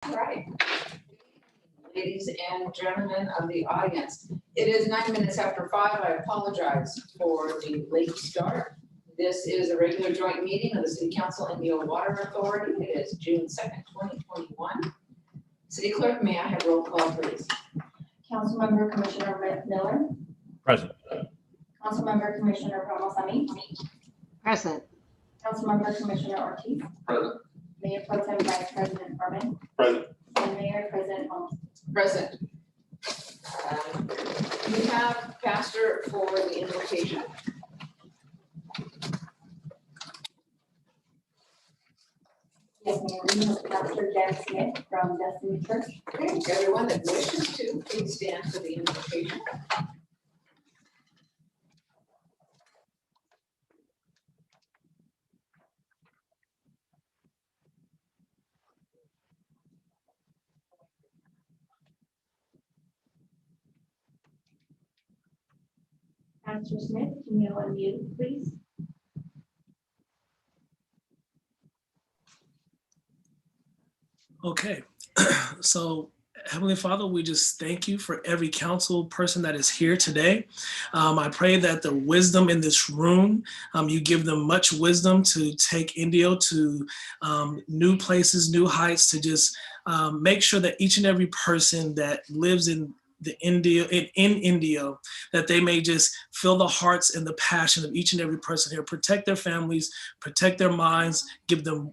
All right. Ladies and gentlemen of the audience, it is 9 minutes after 5. I apologize for the late start. This is a regular joint meeting of the City Council and the Water Authority. It is June 2nd, 2021. City Clerk, may I have roll call, please? Councilmember Commissioner Miller. Present. Councilmember Commissioner Ramasamy. Present. Councilmember Commissioner Ortiz. Present. Mayor Pro Tem Vice President Berman. Present. And Mayor President Holmes. Present. We have Pastor for the invocation. Yes, Mayor, we have Pastor Jack Smith from Destiny Church. Okay, everyone that wishes to, please stand for the invocation. Pastor Smith, can you unmute, please? Okay, so Heavenly Father, we just thank you for every council person that is here today. I pray that the wisdom in this room, you give them much wisdom to take Indio to new places, new heights, to just make sure that each and every person that lives in Indio, that they may just feel the hearts and the passion of each and every person here. Protect their families, protect their minds, give them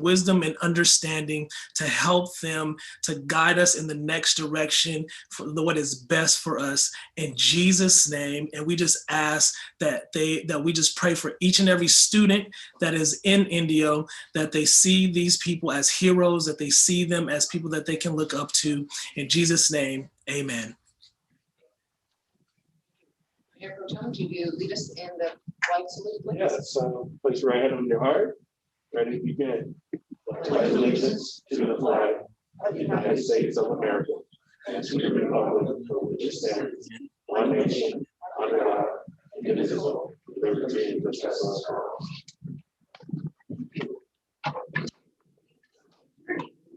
wisdom and understanding to help them, to guide us in the next direction for what is best for us in Jesus' name. And we just ask that we just pray for each and every student that is in Indio, that they see these people as heroes, that they see them as people that they can look up to. In Jesus' name, amen. Mayor Pro Tem, can you lead us in the flag salute, please? Yes, place your right hand on your heart. Ready to begin. Pledge allegiance to the flag of the United States of America and to the republic for which it stands, one nation, under God, indivisible, with liberty and justice for all.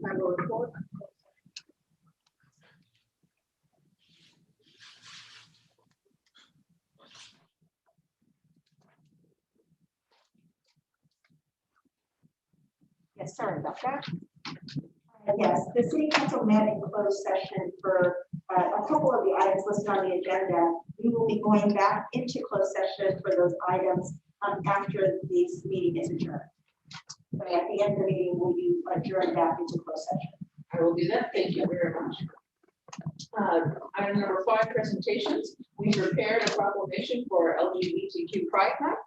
Report. Yes, sorry about that. Yes, the city council met in closed session for a couple of the items listed on the agenda. We will be going back into closed session for those items after this meeting is adjourned. So at the end of the meeting, we'll be adjourned back into closed session. I will do that. Thank you very much. Item number 5, presentations. We prepared a proclamation for LGBTQ Pride Month,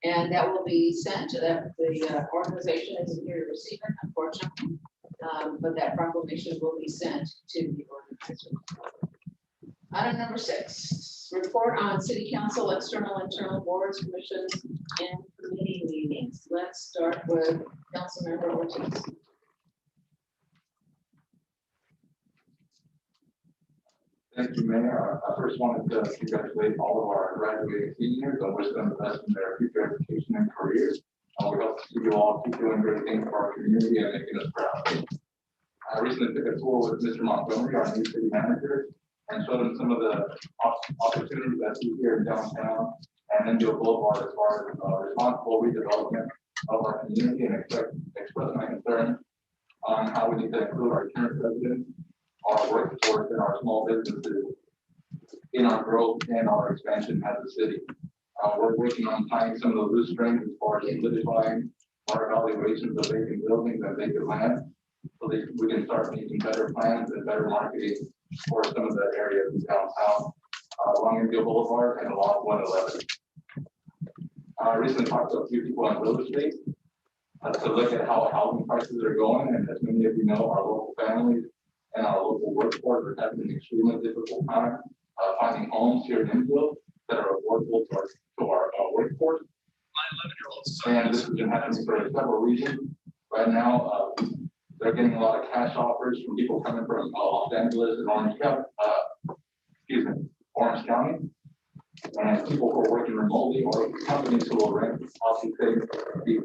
and that will be sent to the organization isn't here to receive it, unfortunately, but that proclamation will be sent to the organization. Item number 6, report on city council, external, internal boards, commissions, and committee meetings. Let's start with Councilmember Ortiz. Thank you, Mayor. I first wanted to congratulate all of our graduating seniors and wish them the best in their future education and careers. We hope to see you all keep doing great things for our community and making us proud. I recently took a tour with Mr. Montgomery, our new city manager, and showed him some of the opportunities that we here in downtown and Indio Boulevard as far as responsible redevelopment of our community, and express my concern on how we need to include our current residents, our workforce, and our small businesses in our growth and our expansion as a city. We're working on tying some of the loose strings as far as solidifying our evaluations of vacant buildings and vacant land, so that we can start making better plans and better marketing for some of the areas in downtown, along Indio Boulevard and along 111. I recently talked to a few people on real estate to look at how housing prices are going, and as many of you know, our local families and our local workforce are having an extremely difficult time finding homes here in Indio that are affordable to our workforce. And this has been happening for several reasons. Right now, they're getting a lot of cash offers from people coming from Los Angeles and Orange County, and people who are working remotely, or companies who will rent these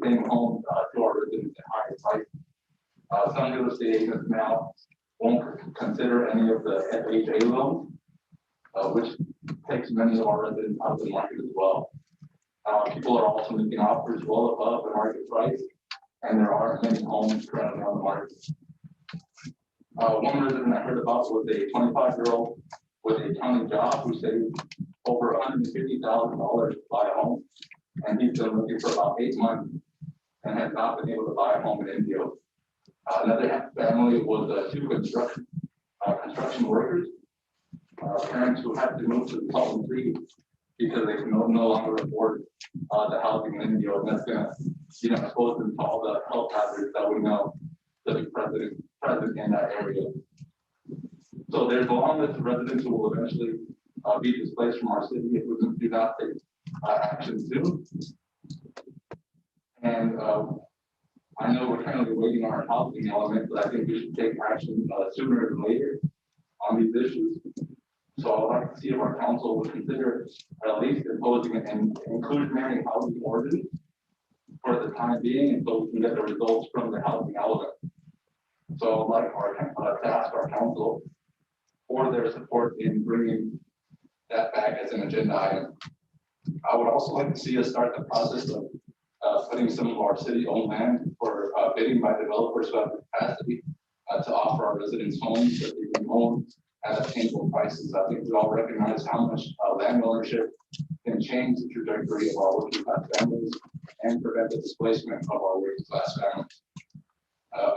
same homes to our residents at higher prices. Some real estate agents now won't consider any of the FHA loans, which takes many of our residents out of the market as well. People are also making offers well above the market price, and there are many homes currently on the market. One resident I heard about was a 25-year-old with a county job who saved over $150,000 to buy a home, and he's been looking for about 8 months and has not been able to buy a home in Indio. Another family was two construction workers, parents who had to move to the Salton Creek because they can no longer afford the housing in Indio, and that's going to expose them to all the health hazards that we know to be present in that area. So there's a long list of residents who will eventually be displaced from our city if we do not take action soon. And I know we're currently waiting on our housing element, but I think we should take action sooner than later on these issues. So I'd like to see if our council would consider at least imposing an inclusionary housing ordinance for the time being until we can get the results from the housing element. So I'd like to ask our council for their support in bringing that back as an agenda item. I would also like to see us start the process of putting some of our city-owned land for bidding by developers who have the capacity to offer our residents homes that they can own at attainable prices. I think we all recognize how much land ownership can change the trajectory of our working class families and prevent the displacement of our working class families.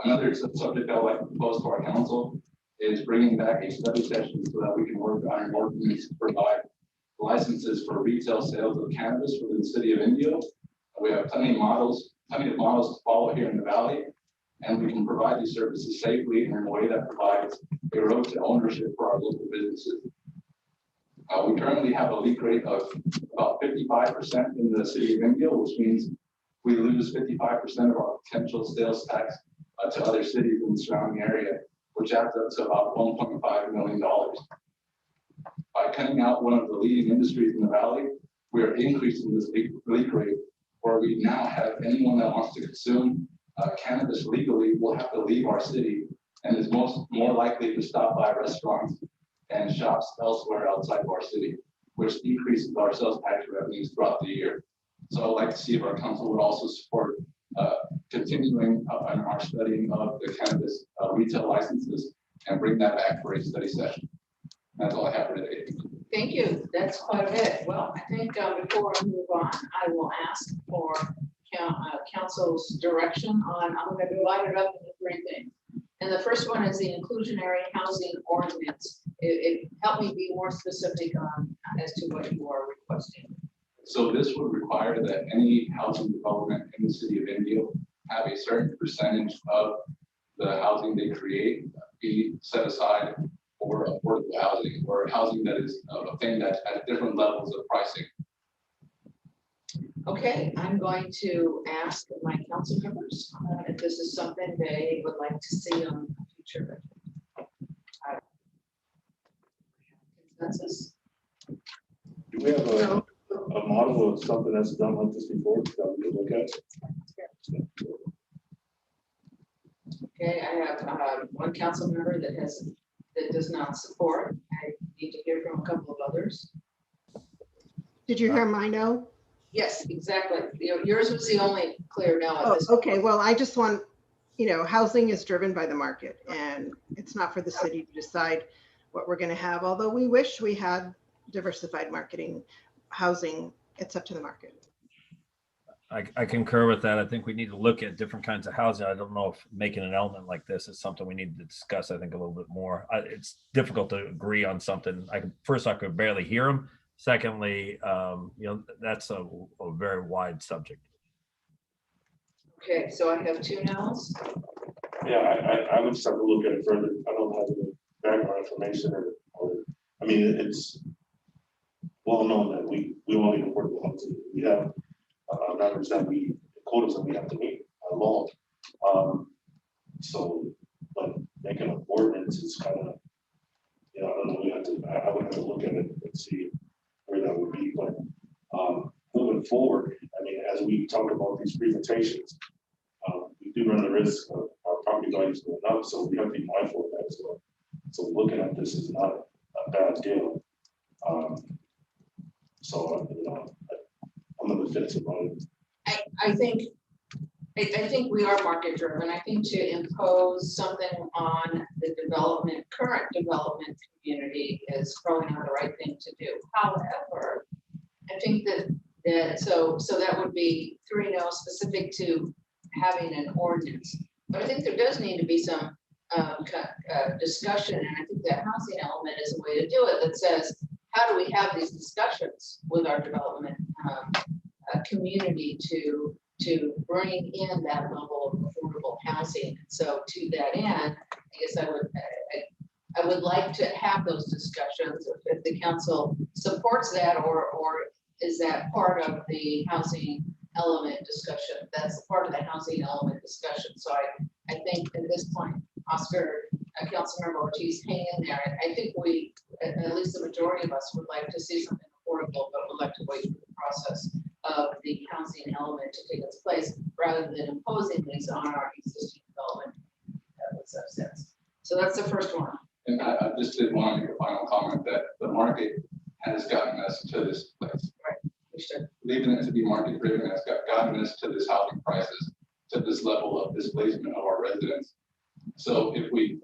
Another subject I would like to propose to our council is bringing back a study session so that we can work on an ordinance to provide licenses for retail sales of cannabis within the city of Indio. We have plenty of models to follow here in the valley, and we can provide these services safely and in a way that provides a road to ownership for our local businesses. We currently have a leak rate of about 55% in the city of Indio, which means we lose 55% of our potential sales tax to other cities in the surrounding area, which adds up to about $1.5 million. By cutting out one of the leading industries in the valley, we are increasing this leak rate, where we now have anyone that wants to consume cannabis legally will have to leave our city and is more likely to stop by restaurants and shops elsewhere outside of our city, which decreases our sales tax revenues throughout the year. So I'd like to see if our council would also support continuing on our studying of the cannabis retail licenses and bring that back for a study session. That's all I have for today. Thank you. That's quite a bit. Well, I think before I move on, I will ask for council's direction on, I'm going to divide it up into three things. And the first one is the inclusionary housing ordinance. It helped me be more specific on as to what you are requesting. So this would require that any housing development in the city of Indio have a certain percentage of the housing they create be set aside for affordable housing, or housing that is obtained at different levels of pricing. Okay, I'm going to ask my council members if this is something they would like to see on a future consensus. Do we have a model of something that's done like this before that we could look at? Okay, I have one council member that does not support. I need to hear from a couple of others. Did you hear my no? Yes, exactly. Yours was the only clear no at Oh, this okay. point. Well, I just want, housing is driven by the market, and it's not for the city to decide what we're going to have. Although we wish we had diversified marketing, housing, it's up to the market. I concur with that. I think we need to look at different kinds of housing. I don't know if making an element like this is something we need to discuss, I think, a little bit more. It's difficult to agree on something. First, I could barely hear them. Secondly, that's a very wide subject. Okay, so I have two no's. Yeah, I would just have to look at it further. I don't have the background information it's well known that we only affordable housing. We have numbers that quotas that we have to meet by law. But making an ordinance is kind of, I don't know, I would have to look at it and see where that would be. But moving forward, as we talk about these presentations, we do run the risk of our property property values going up, so we have to be mindful of that as well. So looking at this is not a bad deal. So, you know, I'm on the fence about it. I think we are market driven. I think to impose something on the current development community is probably not the right thing to do. However, I think so that would be 3-0 specific to having an ordinance. But I think there does need to be some discussion, and I think that housing element is a way to do it that says, how do we have these discussions with our development community to bring in that level of affordable housing? So to that end, I guess I would like to have those discussions if the council supports that, or is that part of the housing element discussion? That's part of the housing element discussion. So I think at this point, Oscar, Councilmember Ortiz, hang in there. I think we, at least the majority of us, would like to see something affordable, but would like to wait for the process of the housing element to take its place rather than imposing these on our existing development with subsets. So that's the first one. And I just did want to make a final comment that the market has gotten us to this place. We should. Leaving it to be market driven has gotten us to this housing crisis, to this level of displacement of our residents. So if we,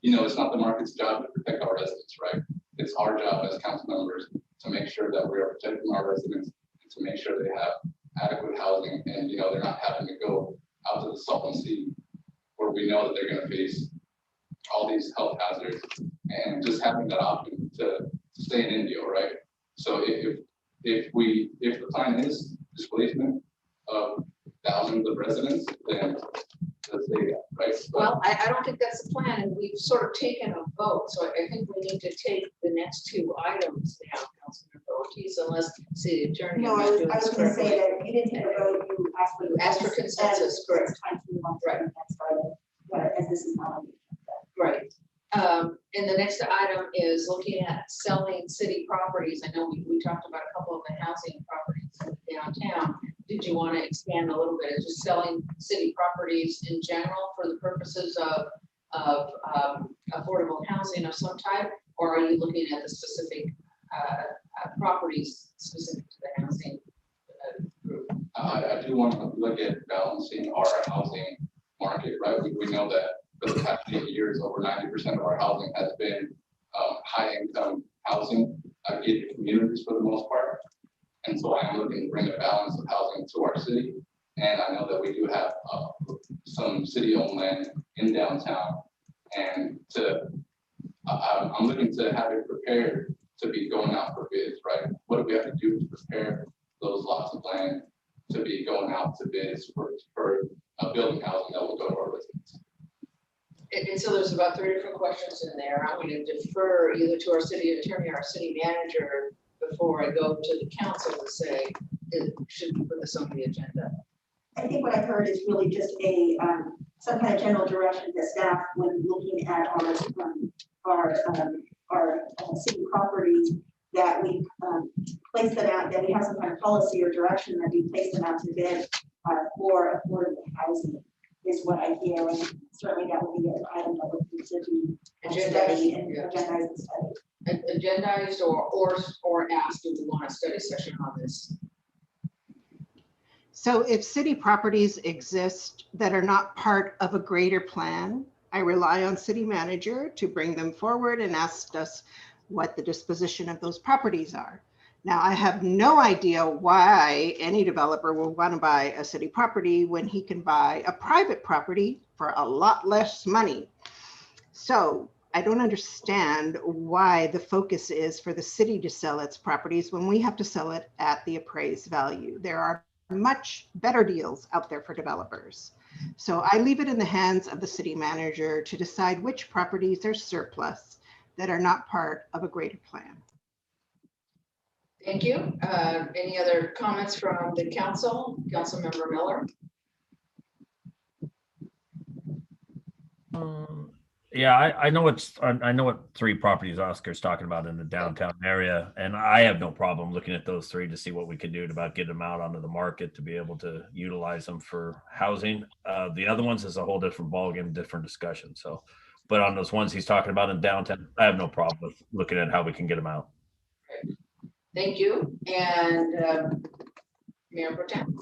you know, it's not the market's job to protect our residents, right? It's our job as council members to make sure that we are protecting our residents and to make sure they have adequate housing, and, you know, they're not having to go out to the Salton Sea where we know that they're going to face all these health hazards, and just having that option to stay in Indio, right? So if the plan is displacement of thousands of residents, then let's say that, right? Well, I don't think that's the plan, and we've sort of taken a vote, so I think we need to take the next two items down, Councilmember Ortiz, unless city attorney. No, I was gonna say that you didn't take a vote, you asked for consensus, correct. It's time to move on to Right. the next item, but as this is not on the agenda. Right. And the next item is looking at selling city properties. I know we talked about a couple of the housing properties downtown. Did you want to expand a little bit? Is just selling city properties in general for the purposes of affordable housing of some type? Or are you looking at the specific properties specific to the housing group? I do want to look at balancing our housing market, right? We know that for the past 8 years, over 90% of our housing has been high income housing, gated communities for the most part. And so I'm looking to bring a balance of housing to our city. And I know that we do have some city owned land in downtown, and I'm looking to have it prepared to be going out for bids, right? What do we have to do to prepare those lots of land to be going out to bids for building housing that will go to our residents? And so there's about 3 different questions in there. I'm going to defer either to our city attorney or our city manager before I go to the council to say, should we put this on the agenda? I think what I heard is really just some kind of general direction to staff when looking at our city properties, that we place them out, that we have some kind of policy or direction that we place them out to bid for affordable housing is what I hear. And certainly that will be an item that would need to be studied and agendized and studied. Agendized or asked, do we want a study session on this? So if city properties exist that are not part of a greater plan, I rely on city manager to bring them forward and ask us what the disposition of those properties are. Now, I have no idea why any developer will want to buy a city property when he can buy a private property for a lot less money. So I don't understand why the focus is for the city to sell its properties when we have to sell it at the appraised value. There are much better deals out there for developers. So I leave it in the hands of the city manager to decide which properties are surplus that are not part of a greater plan. Thank you. Any other comments from the council? Councilmember Miller? Yeah, I know I know what three properties Oscar's talking about in the downtown area, and I have no problem looking at those three to see what we can do about getting them out onto the market to be able to utilize them for housing. The other ones is a whole different ballgame, different discussion. So, but on those ones he's talking about in downtown, I have no problem with looking at how we can get them out. Thank you. And Mayor Pro Tem.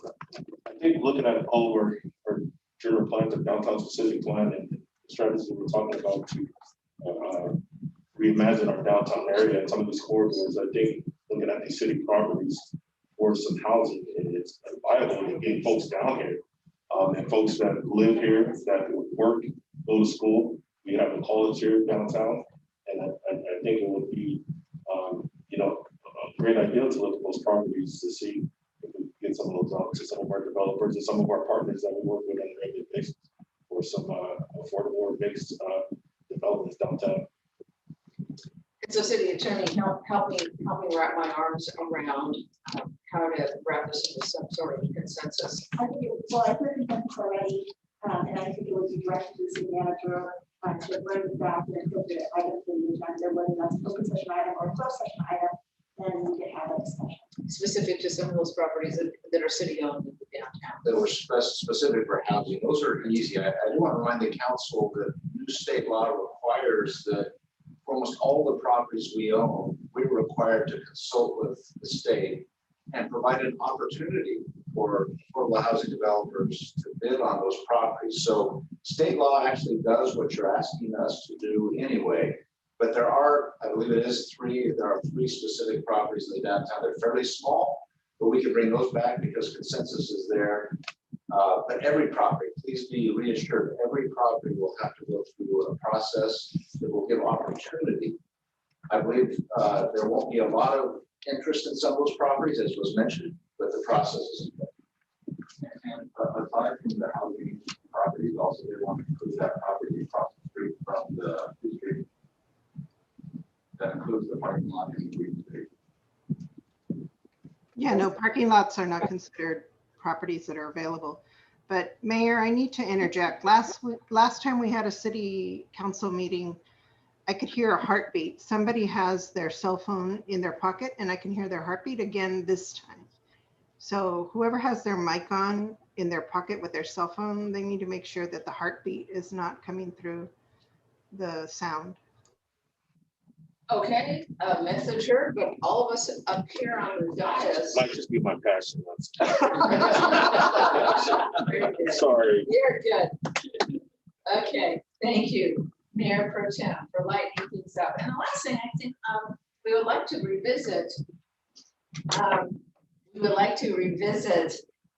I think looking at all of our general plans of downtown specific plan and strategies we're talking about to reimagine our downtown area and some of these corridors, I think looking at these city properties for some housing, it's viable to get folks down here and folks that live here, that work, go to school. We have a college here downtown, and I think it would be, a great idea to look at those properties to see if we can get some of those out to some of our developers and some of our partners that we work with on a regular basis for some affordable based developments downtown. And so city attorney, help me wrap my arms around how to wrap this into some sort of consensus. I think, well, I've heard them already, and I think it would be directed to the city manager to bring back the appropriate items in the agenda, whether that's an open session item or a closed session item, then we could have a discussion. Specific to some of those properties that are city owned in the downtown. That were specific for housing. Those are easy. I do want to remind the council that new state law requires that for almost all the properties we own, we're required to consult with the state and provide an opportunity for affordable housing developers to bid on those properties. So state law actually does what you're asking us to do anyway. But there are, I believe there are three specific properties in the downtown. They're fairly small, but we can bring those back because consensus is there. But every property, please be reassured, every property will have to go through a process that will give opportunity. I believe there won't be a lot of interest in some of those properties, as was mentioned, but the process is important. And aside from the housing properties, also they want to include that property across the street from the street. That includes the parking lot in the green space. Yeah, no, parking lots are not considered properties that are available. But Mayor, I need to interject. Last time we had a city council meeting, I could hear a heartbeat. Somebody has their cell phone in their pocket and I can hear their heartbeat again this time. So whoever has their mic on in their pocket with their cell phone, they need to make sure that the heartbeat is not coming through the sound. Okay, message heard, but all of us up here on the dais. Might just be my passion. Very good. Sorry. You're good. Okay, thank you, Mayor Pro Tem, for lighting things up. And the last thing I think we would like to revisit,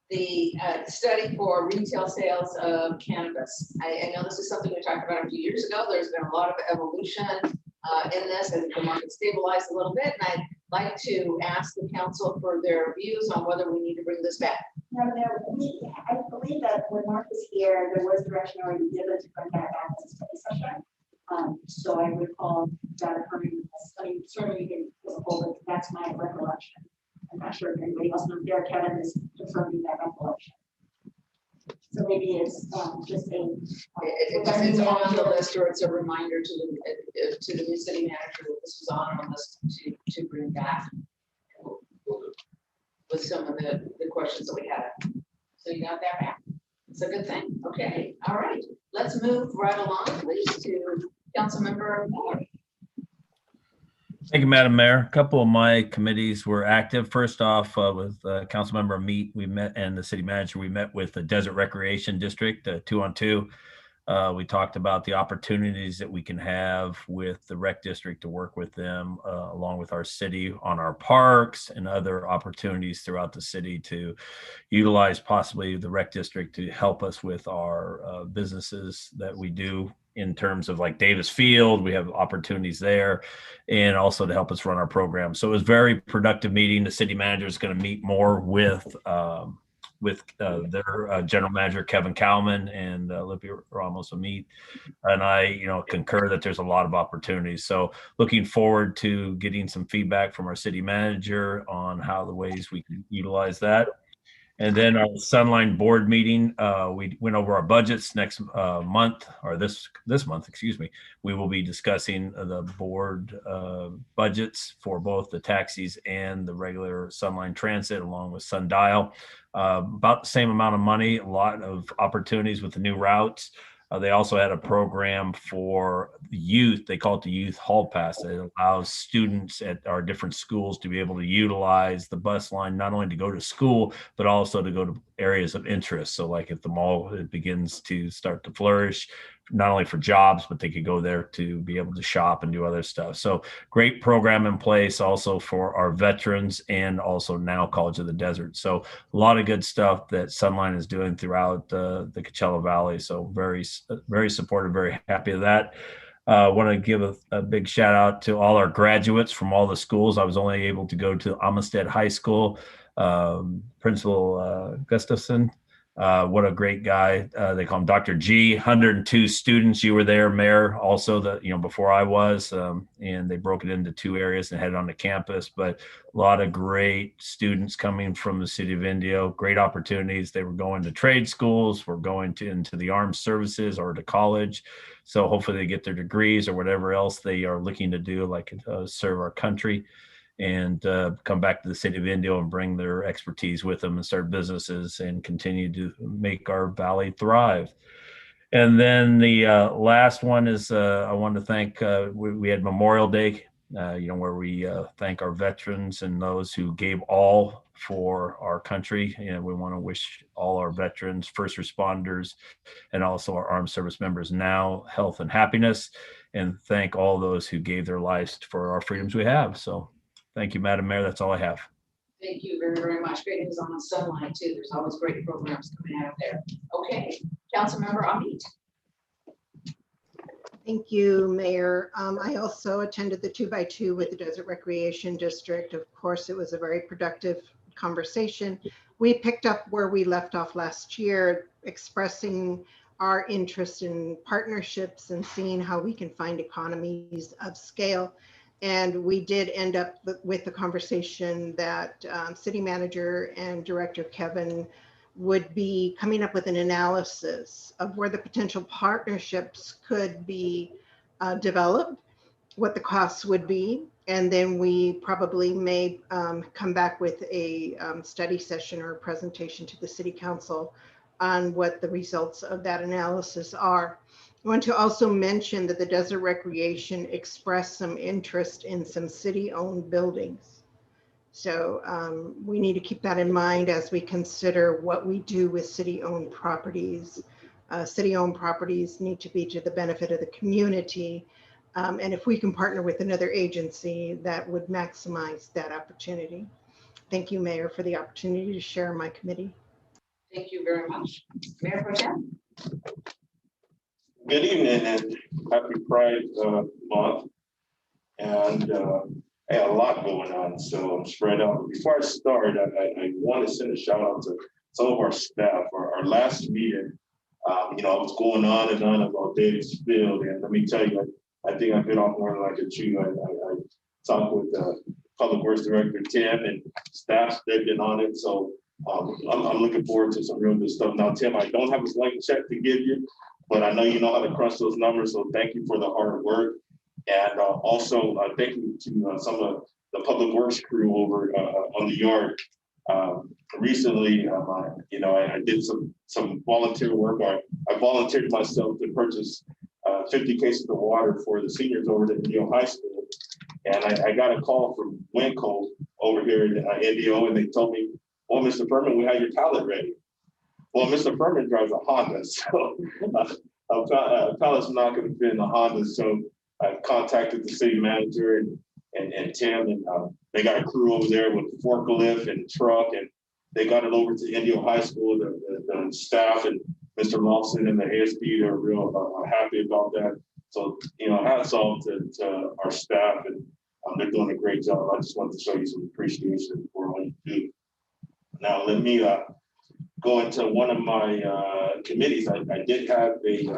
the study for retail sales of cannabis. I know this is something we talked about a few years ago. There's been a lot of evolution in this. I think the market stabilized a little bit, and I'd like to ask the council for their views on whether we need to bring this back. No, I believe that when Mark was here, there was direction already given to bring that back as a study session. So I recall that occurring, certainly you can hold it, that's my recollection. I'm not sure if anybody else knows there, Kevin is confirming that recollection. So maybe it's just a. It's on the list, or it's a reminder to the new city manager that this was on our list to bring back with some of the questions that we had. So you got that back. It's a good thing. Okay, all right. Let's move right along, please, to Councilmember Moore. Thank you, Madam Mayor. A couple of my committees were active. First off, with Councilmember Meat, we met, and the city manager, we met with the Desert Recreation District, 2-on-2. We talked about the opportunities that we can have with the rec district to work with them, along with our city on our parks and other opportunities throughout the city to utilize possibly the rec district to help us with our businesses that we do in terms of like Davis Field. We have opportunities there, and also to help us run our program. So it was a very productive meeting. The city manager is going to meet more with their general manager, Kevin Cowman, and Olivia Ramos will meet. And I, concur that there's a lot of opportunities. So looking forward to getting some feedback from our city manager on how the ways we can utilize that. And then our Sunline board meeting, we went over our budgets next month, or this month, excuse me. We will be discussing the board budgets for both the taxis and the regular Sunline Transit, along with Sundial. About the same amount of money, a lot of opportunities with the new routes. They also had a program for youth. They call it the Youth Hall Pass. It allows students at our different schools to be able to utilize the bus line, not only to go to school, but also to go to areas of interest. So like if the mall begins to start to flourish, not only for jobs, but they could go there to be able to shop and do other stuff. So great program in place also for our veterans and also now College of the Desert. So a lot of good stuff that Sunline is doing throughout the Coachella Valley. So very supportive, very happy with that. I want to give a big shout out to all our graduates from all the schools. I was only able to go to Amistad High School. Principal Gustafson, what a great guy. They call him Dr. G. 102 students. You were there, Mayor, also before I was, and they broke it into 2 areas and headed on to campus. But a lot of great students coming from the city of Indio, great opportunities. They were going to trade schools, were going into the armed services or to college. So hopefully they get their degrees or whatever else they are looking to do, like serve our country, and come back to the city of Indio and bring their expertise with them and start businesses and continue to make our valley thrive. And then the last one is I want to thank, we had Memorial Day, where we thank our veterans and those who gave all for our country. And we want to wish all our veterans, first responders, and also our armed service members now health and happiness, and thank all those who gave their lives for our freedoms we have. So thank you, Madam Mayor. That's all I have. Thank you very, very much. Great news on the Sunline too. There's always great programs coming out of there. Okay, Councilmember Amit. Thank you, Mayor. I also attended the 2x2 with the Desert Recreation District. Of course, it was a very productive conversation. We picked up where we left off last year, expressing our interest in partnerships and seeing how we can find economies of scale. And we did end up with the conversation that City Manager and Director Kevin would be coming up with an analysis of where the potential partnerships could be developed, what the costs would be, and then we probably may come back with a study session or a presentation to the City Council on what the results of that analysis are. I want to also mention that the Desert Recreation expressed some interest in some city-owned buildings. So we need to keep that in mind as we consider what we do with city-owned properties. City-owned properties need to be to the benefit of the community. And if we can partner with another agency, that would maximize that opportunity. Thank you, Mayor, for the opportunity to share in my committee. Thank you very much. Mayor Pro Tem. Good evening and happy Pride Month. And I had a lot going on, so I'm spread out. Before I start, I want to send a shout out to some of our staff. Our last meeting, I was going on and on about Davis Field, and let me tell you, I think I bit off more than I could chew. I talked with Public Works Director Tim and staff. They've been on it, so I'm looking forward to some real good stuff. Now, Tim, I don't have a blank check to give you, but I know you know how to crunch those numbers, so thank you for the hard work. And also thank you to some of the Public Works crew over on the yard. Recently, I did some volunteer work. I volunteered myself to purchase 50 cases of water for the seniors over at Indio High School. And I got a call from Winco over here in Indio, and they told me, "Oh, Mr. Furman, we have your pallet ready." Well, Mr. Furman drives a Honda, so a pallet's not going to fit in a Honda. So I contacted the city manager and Tim, and they got a crew over there with forklift and truck, and they got it over to Indio High School. The staff and Mr. Lawson and the ASP, they're real happy about that. So, hats off to our staff, and they're doing a great job. I just wanted to show you some appreciation for all you do. Now, let me go into one of my committees. I did have a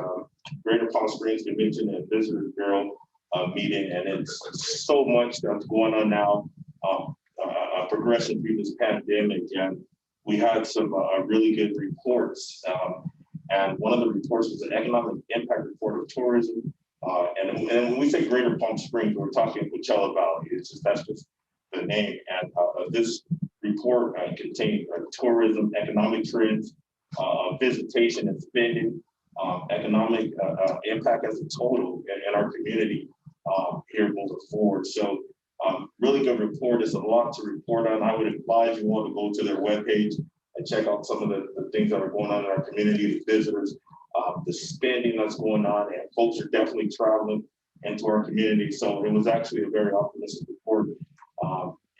Greater Palm Springs Convention and Visitors Bureau meeting, and it's so much that's going on now, progression through this pandemic, and we had some really good reports. And one of the reports was an economic impact report of tourism. And when we say Greater Palm Springs, we're talking Coachella Valley. That's just the name. And this report contained tourism, economic trends, visitation and spending, economic impact as a total in our community here moving forward. So really good report. It's a lot to report on. I would advise you all to go to their webpage and check out some of the things that are going on in our community, the visitors, the spending that's going on, and folks are definitely traveling into our community. So it was actually a very optimistic report.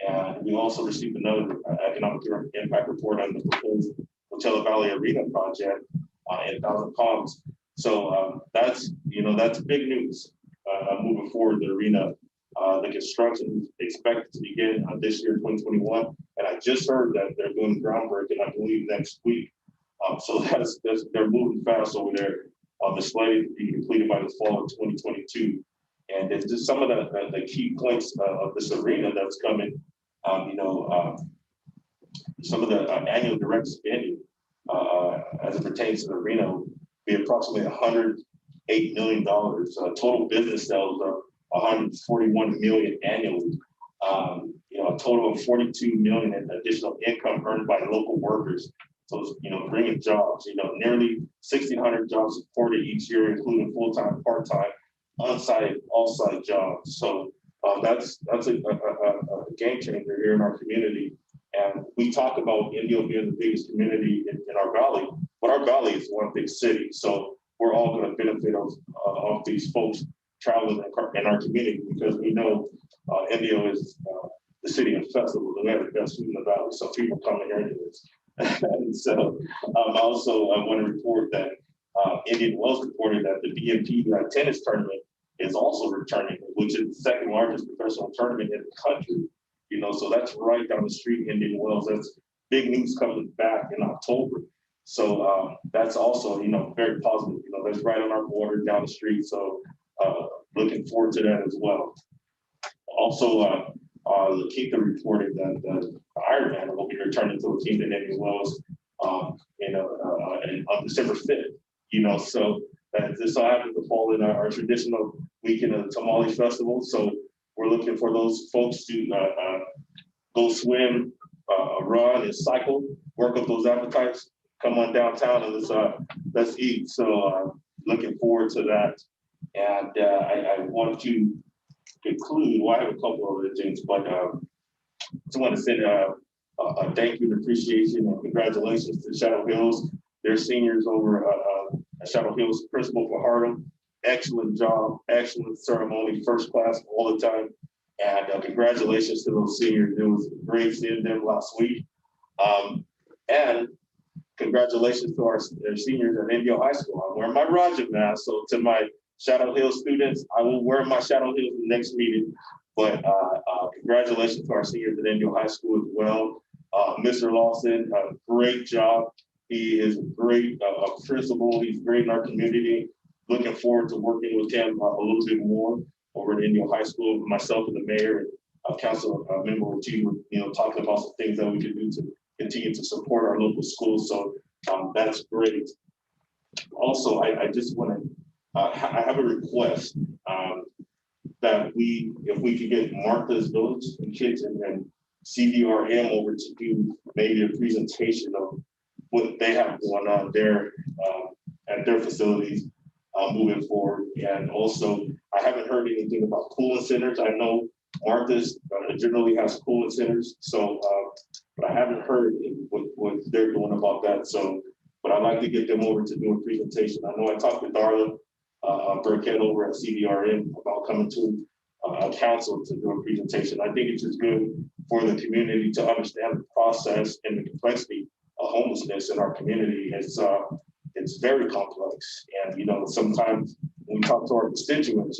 And we also received another economic impact report on the proposed Coachella Valley Arena project in Thousand Palms. So that's big news moving forward. The arena, the construction is expected to begin this year, 2021. And I just heard that they're doing groundbreaking, I believe, next week. So they're moving fast over there. It's slated to be completed by the fall of 2022. And it's just some of the key points of this arena that's coming. Some of the annual direct spending as it pertains to the arena will be approximately $108 million. Total business sales are $141 million annually. A total of $42 million in additional income earned by local workers. So it's, bringing jobs. Nearly 1,600 jobs supported each year, including full-time, part-time, on-site, off-site jobs. So that's a game changer here in our community. And we talk about Indio being the biggest community in our valley, but our valley is one big city. So we're all going to benefit of these folks traveling in our community, because we know Indio is the city of festivals, and we have the best food in the valley. So people come here anyways. And so also I want to report that Indian Wells reported that the BNP tennis tournament is also returning, which is the second largest professional tournament in the country. So that's right down the street, Indian Wells. That's big news coming back in October. So that's also, very positive. That's right on our border down the street. So looking forward to that as well. Also, Lakeitha reported that the Ironman will be returning to the team in Indian Wells, on December 5th. So this all happens to fall in our traditional weekend of the Tamale Festival. So we're looking for those folks to go swim, run, and cycle, work up those appetites, come on downtown, and let's eat. So looking forward to that. And I want to conclude, I have a couple of other things, but I just want to send a thank you and appreciation and congratulations to Shadow Hills. Their seniors over at Shadow Hills, principal for Harlem. Excellent job, excellent ceremony, first class all the time. And congratulations to those seniors. It was great seeing them last week. And congratulations to our seniors at Indio High School. I'm wearing my Roger mask, so to my Shadow Hill students, I will wear my Shadow Hill in the next meeting. But congratulations to our seniors at Indio High School as well. Mr. Lawson, great job. He is great principal. He's great in our community. Looking forward to working with him a little bit more over at Indio High School. Myself and the mayor and council member Ortiz were, talking about some things that we can do to continue to support our local schools. So that's great. Also, I just want to, I have a request that if we could get Martha's Village and kids and CVRM over to do maybe a presentation of what they have going on there at their facilities moving forward. And also, I haven't heard anything about cooling centers. I know Martha's generally has cooling centers, so but I haven't heard what they're doing about that. So, but I'd like to get them over to do a presentation. I know I talked to Darla Burkett over at CVRM about coming to council to do a presentation. I think it's just good for the community to understand the process and the complexity of homelessness in our community. It's very complex, and sometimes when we talk to our constituents,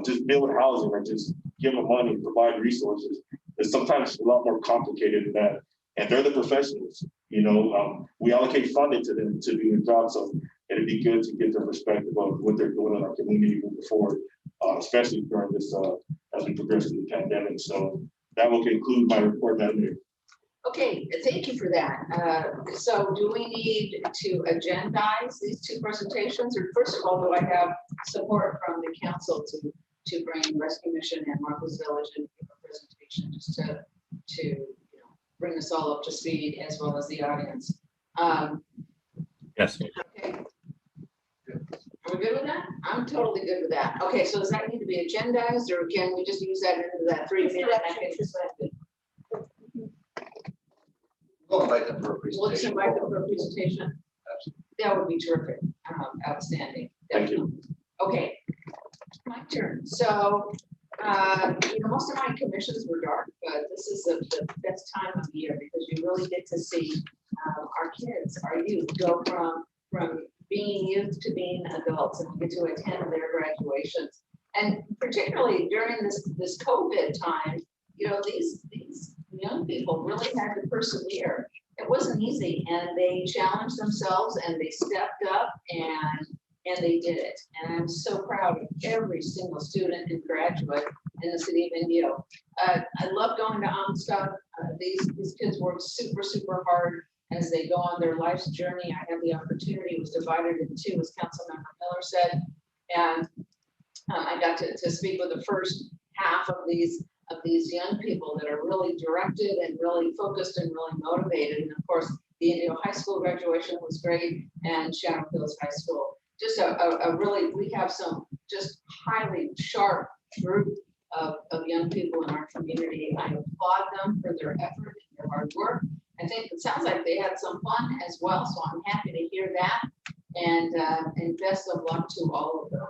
just build housing or just give them money and provide resources. It's sometimes a lot more complicated than that, and they're the professionals. We allocate funding to them to do the job, so it'd be good to get their perspective of what they're doing in our community moving forward, especially during this as we progress through the pandemic. So that will conclude my report, Madam Mayor. Okay, thank you for that. So do we need to agendize these two presentations? Or first of all, do I have support from the council to bring Rescue Mission and Martha's Village and give a presentation just to bring us all up to speed as well as the audience? Yes. Okay. Are we good with that? I'm totally good with that. Okay, so does that need to be agendized or can we just use that into that 3-minute? We'll invite them for a We'll just presentation. invite them for a presentation. That would be terrific. Outstanding. Thank you. Okay, my turn. So, most of my commissions were dark, but this is the best time of year because you really get to see our kids, our youth go from being youth to being adults and get to attend their graduations. And particularly during this COVID time, these young people really had to persevere. It wasn't easy, and they challenged themselves and they stepped up and they did it. And I'm so proud of every single student and graduate in the city of Indio. I love going to Amistad. These kids work super, super hard as they go on their life's journey. I had the opportunity, it was divided in two, as Councilmember Miller said. And I got to speak with the first half of these young people that are really directed and really focused and really motivated. And of course, the Indio High School graduation was great, and Shadow Hills High School. Just a really, we have some just highly sharp group of young people in our community. I applaud them for their effort and their hard work. I think it sounds like they had some fun as well, so I'm happy to hear that. And best of luck to all of them.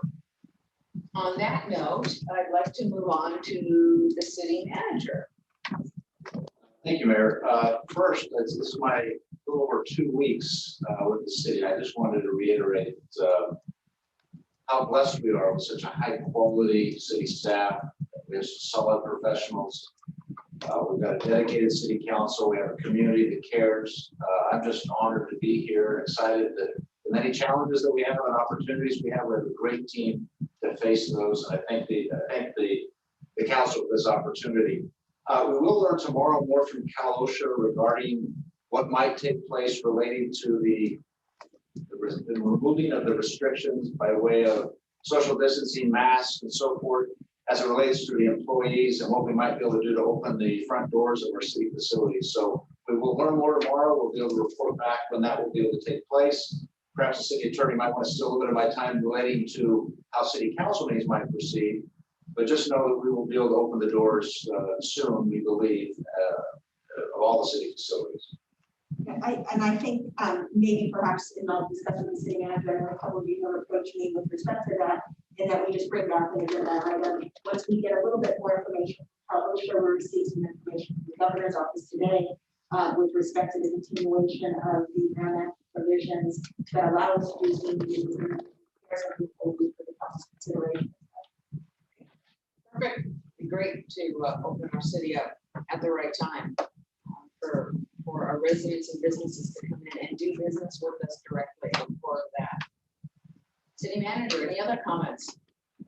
On that note, I'd like to move on to the city manager. Thank you, Mayor. First, this is my little over 2 weeks with the city. I just wanted to reiterate how blessed we are with such a high quality city staff. We have solid professionals. We've got a dedicated city council. We have a community that cares. I'm just honored to be here, excited that the many challenges that we have and opportunities we have a great team to face those. I thank the council for this opportunity. We will learn tomorrow more from Cal OSHA regarding what might take place relating to the removing of the restrictions by way of social distancing, masks, and so forth, as it relates to the employees and what we might be able to do to open the front doors of our city facilities. So we will learn more tomorrow. We'll be able to report back when that will be able to take place. Perhaps the city attorney might want to steal a little bit of my time relating to how city council meetings might proceed. But just know that we will be able to open the doors soon, we believe, of all the city facilities. I think maybe perhaps in the discussion with the city manager, a couple of you have approached me with respect to that, and that we just bring back an agenda item. Once we get a little bit more information, I'll sure we receive some information from the governor's office today with respect to the continuation of the Brown Act provisions that allow us to do Zoom meetings and for the council's consideration. Perfect. It'd be great to open our city up at the right time for our residents and businesses to come in and do business with us directly. I look forward to that. City manager, any other comments?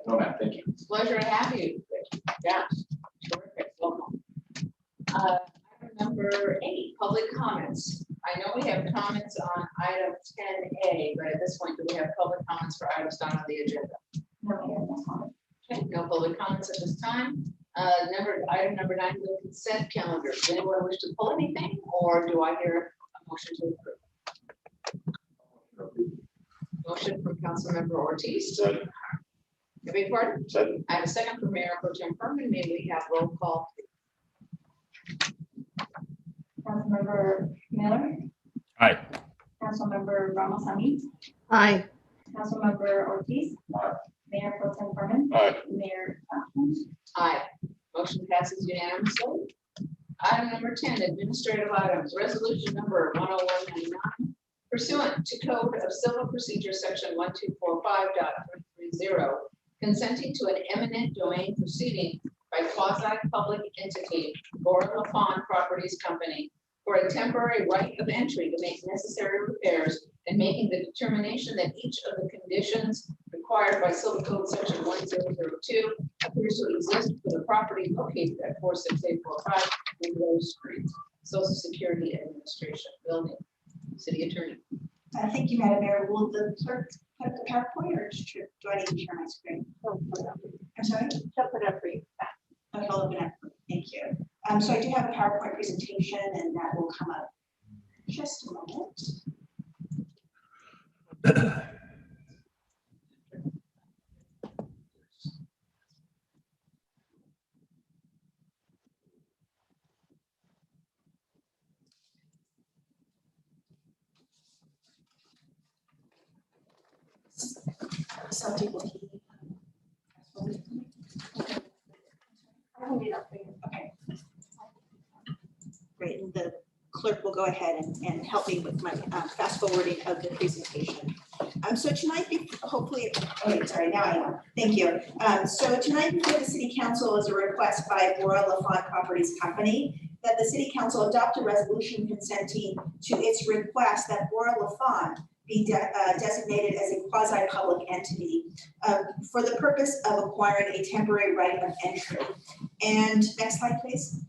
No, ma'am, thank you. It's a pleasure to have you. Yeah, terrific. Welcome. Item number 8, public comments. I know we have comments on item 10A, but at this point, do we have public comments for items not on the agenda? No comment. Okay, no public comments at this time. Item number 9, the consent calendar. Does anyone wish to pull anything, or do I hear a motion to approve? Motion from Councilmember Ortiz. Second. I beg your pardon? Second. I have a second from Mayor Pro Tem Furman. May we have roll call? Councilmember Miller, Aye. Councilmember Ramos Hamid, Aye. Councilmember Ortiz, Aye. Mayor Pro Tem Furman, Aye. Mayor Johnson. Aye. Motion passes unanimously. Item number 10, administrative items. Resolution number 10199. Pursuant to Code of Civil Procedure, Section 1245.330, consenting to an eminent domain proceeding by quasi-public entity, Gora LaFawn Properties Company, for a temporary right of entry to make necessary repairs and making the determination that each of the conditions required by Civil Code Section 1002 appears to exist for the property located at 46845 Rose Street. Social Security Administration Building. City Attorney. Thank you, Madam Mayor. Will the clerk put up the PowerPoint or do I need to share my screen? I'm sorry? She'll put it up for you. Okay, I'll open it. Thank you. So I do have a PowerPoint presentation and that will come up just a moment. Some people. Okay. Great, and the clerk will go ahead and help me with my fast forwarding of the presentation. So tonight, hopefully, sorry, now I am. Thank you. So tonight before the City Council is a request by Bora LaFont Properties Company that the City Council adopt a resolution consenting to its request that Bora LaFont be designated as a quasi-public entity for the purpose of acquiring a temporary right of entry. And next slide, please.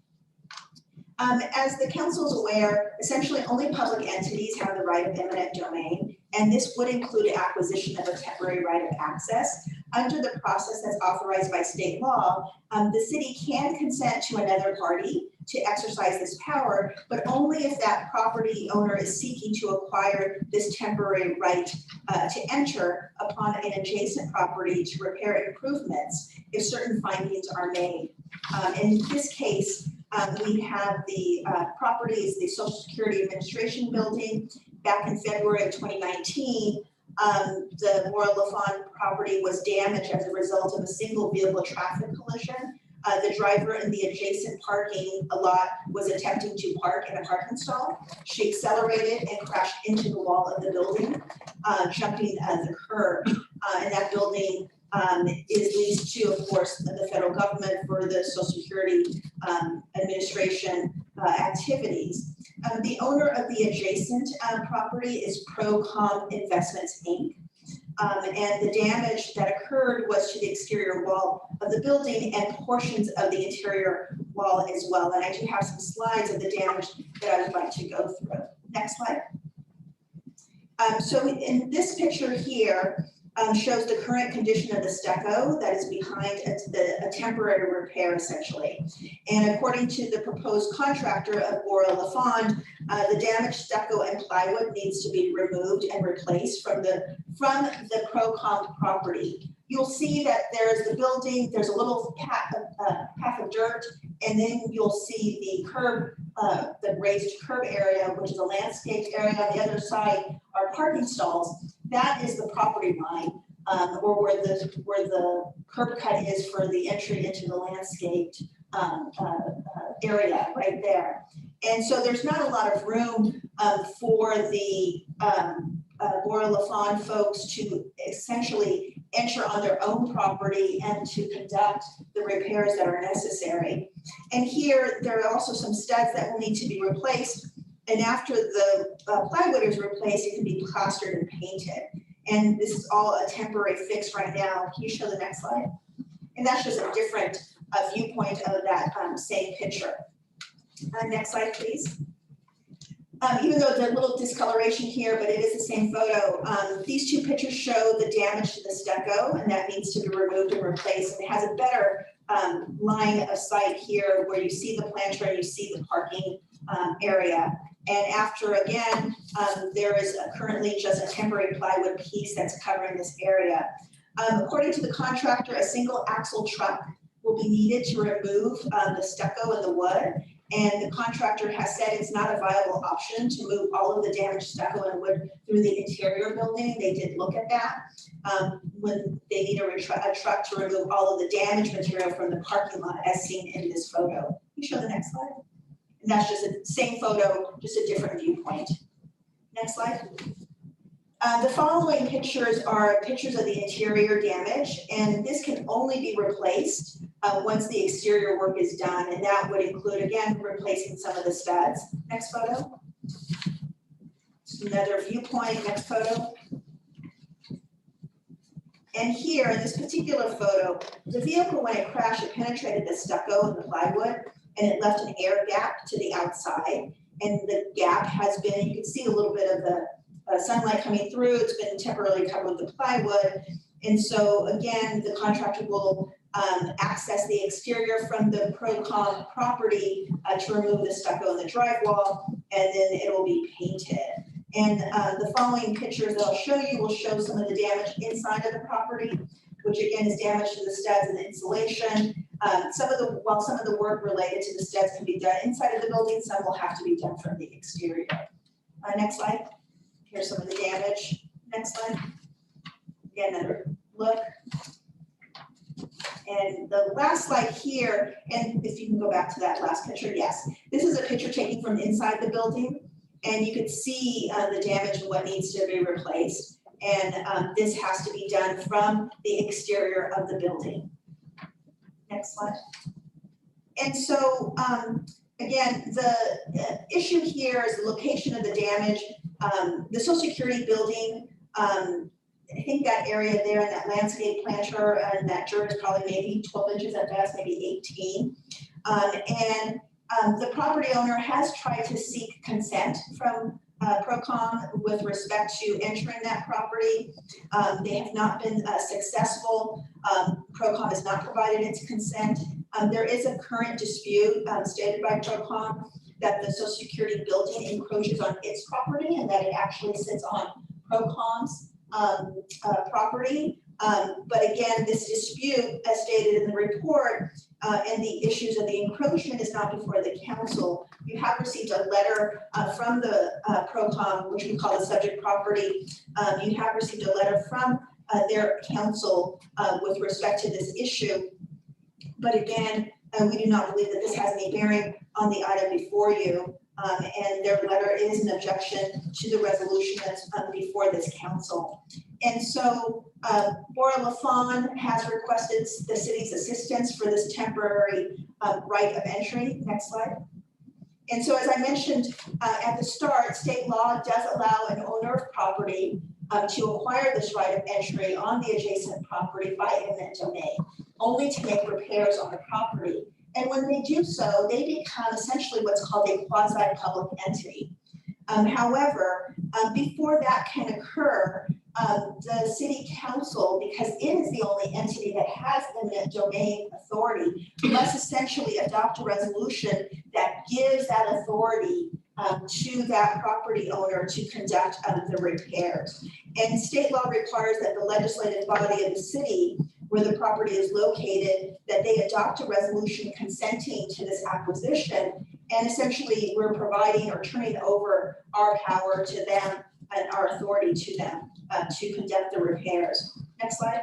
As the council is aware, essentially only public entities have the right of eminent domain, and this would include acquisition of a temporary right of access. Under the process that's authorized by state law, the city can consent to another party to exercise this power, but only if that property owner is seeking to acquire this temporary right to enter upon an adjacent property to repair improvements if certain findings are made. In this case, we have the properties, the Social Security Administration Building. Back in February of 2019, the Bora LaFont property was damaged as a result of a single vehicle traffic collision. The driver in the adjacent parking lot was attempting to park in a parking stall. She accelerated and crashed into the wall of the building, jumping the curb. And that building is leased to, of course, the federal government for the Social Security Administration activities. The owner of the adjacent property is Procom Investments, Inc. And the damage that occurred was to the exterior wall of the building and portions of the interior wall as well. And I do have some slides of the damage that I would like to go through. Next slide. So in this picture here, shows the current condition of the stucco that is behind a temporary repair, essentially. And according to the proposed contractor of Bora LaFont, the damaged stucco and plywood needs to be removed and replaced from the Procom property. You'll see that there's the building, there's a little path of dirt, and then you'll see the curb, the raised curb area, which is a landscaped area. On the other side are parking stalls. That is the property line, or where the curb cut is for the entry into the landscaped area right there. And so there's not a lot of room for the Bora LaFont folks to essentially enter on their own property and to conduct the repairs that are necessary. And here, there are also some studs that will need to be replaced. And after the plywood is replaced, it can be plastered and painted. And this is all a temporary fix right now. Can you show the next slide? And that's just a different viewpoint of that same picture. Next slide, please. Even though there's a little discoloration here, but it is the same photo. These two pictures show the damage to the stucco, and that needs to be removed and replaced. And it has a better line of sight here where you see the planter and you see the parking area. And after, again, there is currently just a temporary plywood piece that's covering this area. According to the contractor, a single axle truck will be needed to remove the stucco and the wood. And the contractor has said it's not a viable option to move all of the damaged stucco and wood through the interior building. They did look at that when they need a truck to remove all of the damaged material from the parking lot as seen in this photo. Can you show the next slide? And that's just the same photo, just a different viewpoint. Next slide. The following pictures are pictures of the interior damage, and this can only be replaced once the exterior work is done, and that would include, again, replacing some of the studs. Next photo. Another viewpoint, next photo. And here, in this particular photo, the vehicle, when it crashed, it penetrated the stucco and the plywood, and it left an air gap to the outside. And the gap has been, you can see a little bit of the sunlight coming through. It's been temporarily covered with the plywood. And so again, the contractor will access the exterior from the Procom property to remove the stucco and the drywall, and then it will be painted. And the following pictures that I'll show you will show some of the damage inside of the property, which again is damage to the studs and the insulation. While some of the work related to the studs can be done inside of the building, some will have to be done from the exterior. Next slide. Here's some of the damage. Next slide. Again, another look. And the last slide here, and if you can go back to that last picture, yes. This is a picture taken from inside the building, and you can see the damage and what needs to be replaced. And this has to be done from the exterior of the building. Next slide. And so, again, the issue here is the location of the damage. The Social Security building, I think that area there in that landscape planter and that dirt is probably maybe 12 inches at best, maybe 18. The property owner has tried to seek consent from Procom with respect to entering that property. They have not been successful. Procom has not provided its consent. There is a current dispute stated by Procom that the Social Security building encroaches on its property and that it actually sits on Procom's property. But again, this dispute, as stated in the report, and the issues of the encroachment is not before the council. You have received a letter from the Procom, which we call the subject property. You have received a letter from their council with respect to this issue. But again, we do not believe that this has any bearing on the item before you. And their letter is an objection to the resolution that's before this council. And so Bora LaFawn has requested the city's assistance for this temporary right of entry. Next slide. And so as I mentioned at the start, state law does allow an owner of property to acquire this right of entry on the adjacent property by eminent domain, only to make repairs on the property. And when they do so, they become essentially what's called a quasi-public entity. However, before that can occur, the city council, because it is the only entity that has eminent domain authority, must essentially adopt a resolution that gives that authority to that property owner to conduct the repairs. And state law requires that the legislative body of the city where the property is located, that they adopt a resolution consenting to this acquisition. And essentially we're providing or turning over our power to them and our authority to them to conduct the repairs. Next slide.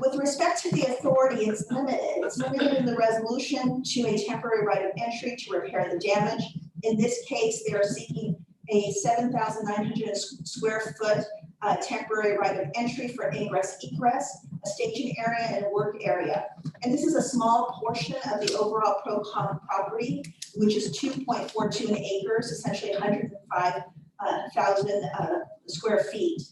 With respect to the authority, it's limited. It's limited in the resolution to a temporary right of entry to repair the damage. In this case, they are seeking a 7,900 square foot temporary right of entry for ingress egress, a staging area and a work area. And this is a small portion of the overall Procom property, which is 2.42 acres, essentially 105,000 square feet.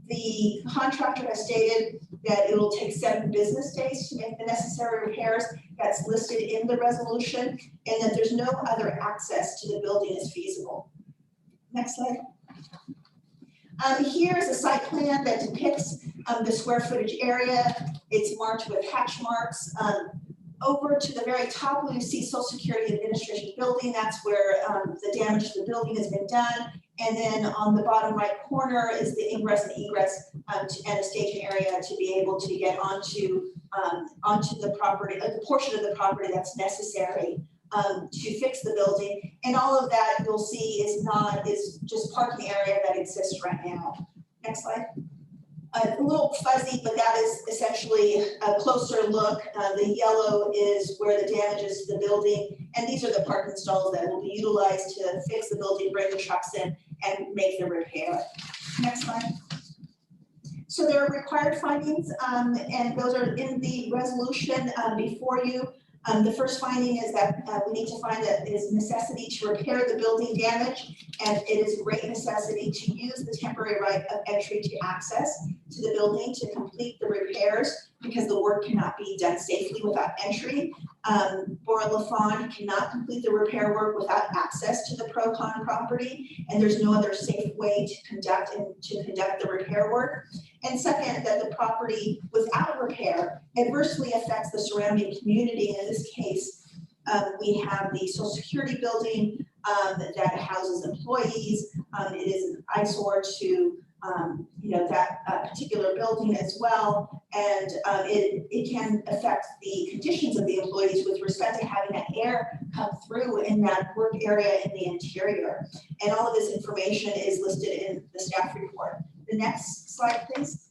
The contractor has stated that it will take 7 business days to make the necessary repairs. That's listed in the resolution, and that there's no other access to the building is feasible. Next slide. Here is a site plan that depicts the square footage area. It's marked with hatch marks. Over to the very top, where you see Social Security Administration building, that's where the damage to the building has been done. And then on the bottom right corner is the ingress and egress and a staging area to be able to get onto the property, the portion of the property that's necessary to fix the building. And all of that you'll see is just parking area that exists right now. Next slide. A little fuzzy, but that is essentially a closer look. The yellow is where the damage is to the building. And these are the parking stalls that will be utilized to fix the building, bring the trucks in and make the repair. Next slide. So there are required findings and those are in the resolution before you. The first finding is that we need to find that it is necessity to repair the building damage, and it is great necessity to use the temporary right of entry to access to the building to complete the repairs, because the work cannot be done safely without entry. Bora LaFawn cannot complete the repair work without access to the Procon property, and there's no other safe way to conduct the repair work. And second, that the property without repair adversely affects the surrounding community. In this case, we have the Social Security building that houses employees. It is an eyesore to that particular building as well. And it can affect the conditions of the employees with respect to having that air come through in that work area in the interior. And all of this information is listed in the staff report. The next slide, please.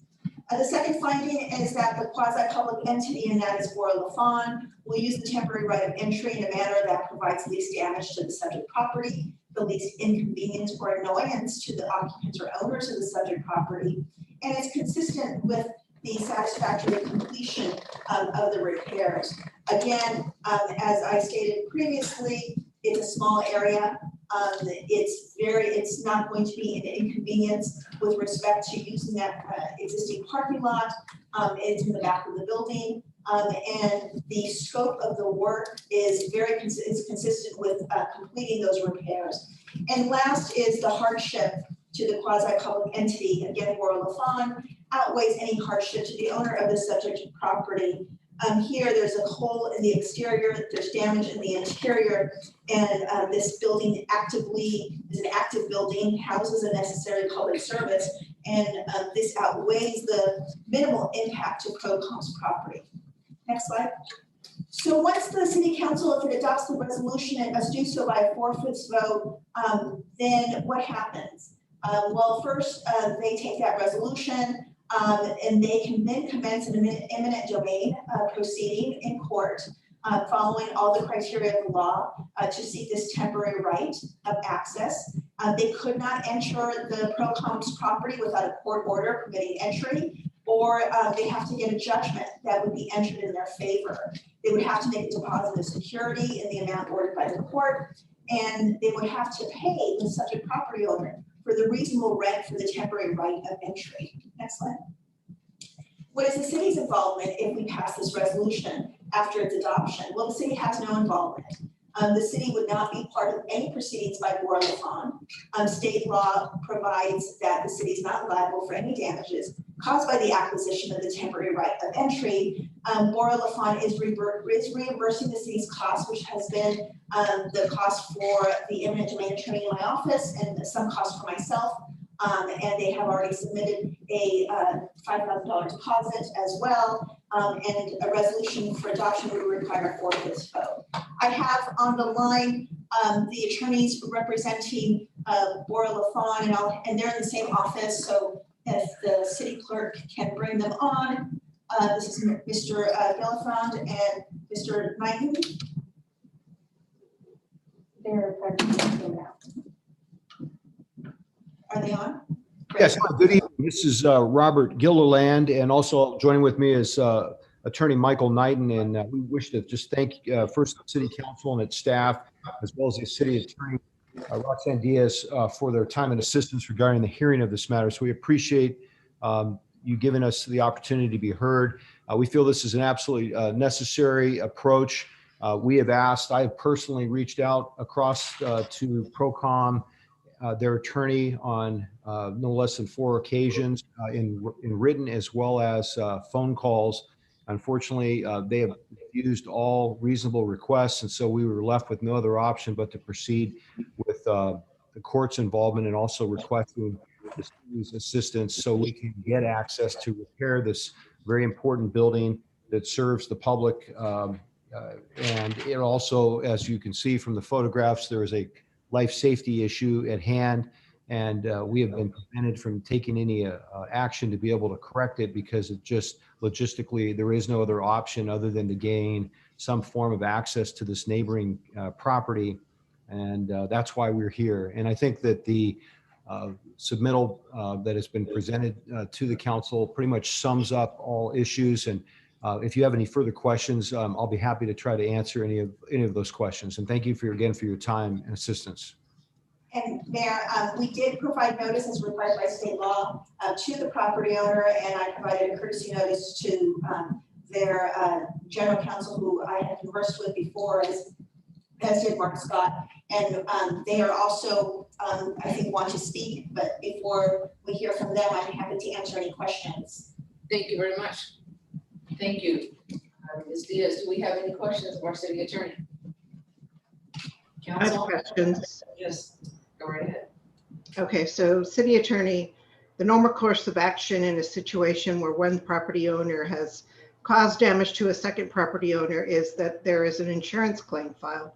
The second finding is that the quasi-public entity, and that is Bora LaFawn, will use the temporary right of entry in a manner that provides least damage to the subject property, the least inconvenience or annoyance to the occupants or owners of the subject property, and it's consistent with the satisfactory completion of the repairs. Again, as I stated previously, it's a small area. It's not going to be an inconvenience with respect to using that existing parking lot. It's in the back of the building. And the scope of the work is consistent with completing those repairs. And last is the hardship to the quasi-public entity. Again, Bora LaFawn outweighs any hardship to the owner of the subject property. Here, there's a hole in the exterior, there's damage in the interior, and this building is an active building, houses a necessary public service, and this outweighs the minimal impact to Procom's property. Next slide. So once the city council, if it adopts the resolution, it must do so by a 4/5 vote, then what happens? Well, first, they take that resolution, and they can then commence an eminent domain proceeding in court, following all the criteria of the law to seek this temporary right of access. They could not enter the Procom's property without a court order permitting entry, or they have to get a judgment that would be entered in their favor. They would have to make a deposit of security in the amount ordered by the court, and they would have to pay the subject property owner for the reasonable rent for the temporary right of entry. Next slide. What is the city's involvement if we pass this resolution after its adoption? Well, the city has no involvement. The city would not be part of any proceedings by Bora LaFawn. State law provides that the city is not liable for any damages caused by the acquisition of the temporary right of entry. Bora LaFawn is reimbursing the city's cost, which has been the cost for the eminent domain attorney in my office and some cost for myself. And they have already submitted a $5,000 deposit as well. And a resolution for adoption would require a 4/5 vote. I have on the line the attorneys representing Bora LaFawn, and they're in the same office. So if the city clerk can bring them on, this is Mr. Billefond and Mr. Knighton. They're presenting now. Are they on? Yes, good evening. This is Robert Gilliland, and also joining with me is Attorney Michael Knighton, and we wish to just thank first the City Council and its staff, as well as the City Attorney Roxanne Diaz for their time and assistance regarding the hearing of this matter. So we appreciate you giving us the opportunity to be heard. We feel this is an absolutely necessary approach. We have asked, I have personally reached out across to Procom, their attorney on no less than 4 occasions in written as well as phone calls. Unfortunately, they have refused all reasonable requests, and so we were left with no other option but to proceed with the court's involvement and also requesting the city's assistance so we can get access to repair this very important building that serves the public. And it also, as you can see from the photographs, there is a life safety issue at hand, and we have been prevented from taking any action to be able to correct it because it just logistically there is no other option other than to gain some form of access to this neighboring property, and that's why we're here. And I think that the submittal that has been presented to the council pretty much sums up all issues, and if you have any further questions, I'll be happy to try to answer any of those questions. And thank you for your time and assistance. And Mayor, we did provide notice as required by state law to the property owner, and I provided a courtesy notice to their general counsel, who I had conversed with before, as did Mark Scott. And they are also, I think, want to speak, but before we hear from them, I'm happy to answer any questions. Thank you very much. Thank you. Ms. Diaz, do we have any questions of our city attorney? I have Counsel? questions. Yes, go right ahead. Okay, so city attorney, the normal course of action in a situation where one property owner has caused damage to a second property owner is that there is an insurance claim filed.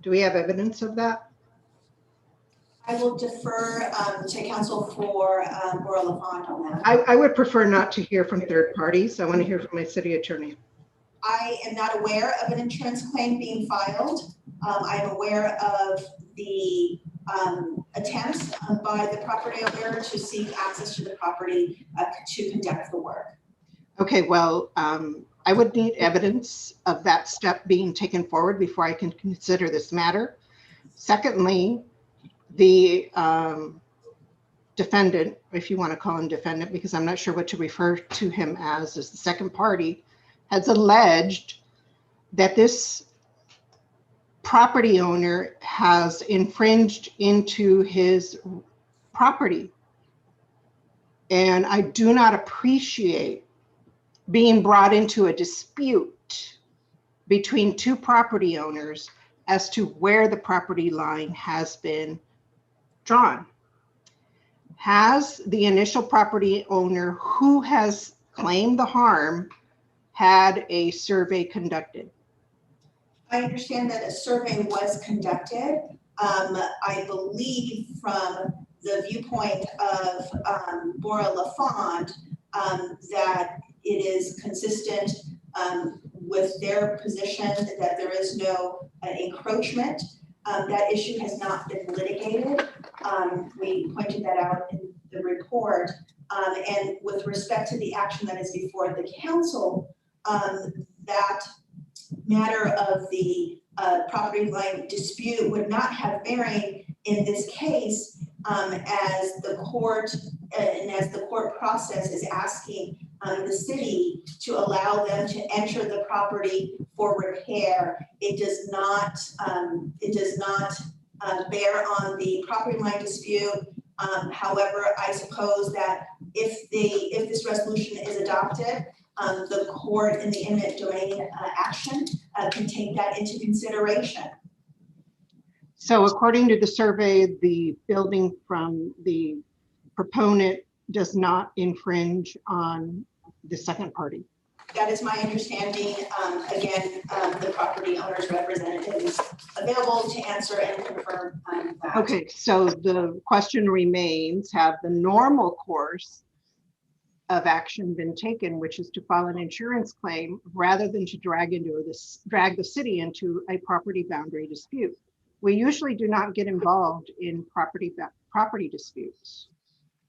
Do we have evidence of that? I will defer to counsel for Bora LaFont on that. I would prefer not to hear from third parties. I want to hear from my city attorney. I am not aware of an insurance claim being filed. I'm aware of the attempts by the property owner to seek access to the property to conduct the work. Okay, well, I would need evidence of that step being taken forward before I can consider this matter. Secondly, the defendant, if you want to call him defendant, because I'm not sure what to refer to him as the second party, has alleged that this property owner has infringed into his property. And I do not appreciate being brought into a dispute between two property owners as to where the property line has been drawn. Has the initial property owner who has claimed the harm had a survey conducted? I understand that a survey was conducted. I believe from the viewpoint of Bora LaFont that it is consistent with their position that there is no encroachment. That issue has not been litigated. We pointed that out in the report. And with respect to the action that is before the council, that matter of the property line dispute would not have bearing in this case as the court and as the court process is asking the city to allow them to enter the property for repair. It does not bear on the property line dispute. However, I suppose that if this resolution is adopted, the court in the eminent domain action can take that into consideration. So according to the survey, the building from the proponent does not infringe on the second party. That is my understanding. Again, the property owner's representative is available to answer and confirm that. Okay, so the question remains, have the normal course of action been taken, which is to file an insurance claim rather than to drag the city into a property boundary dispute? We usually do not get involved in property disputes.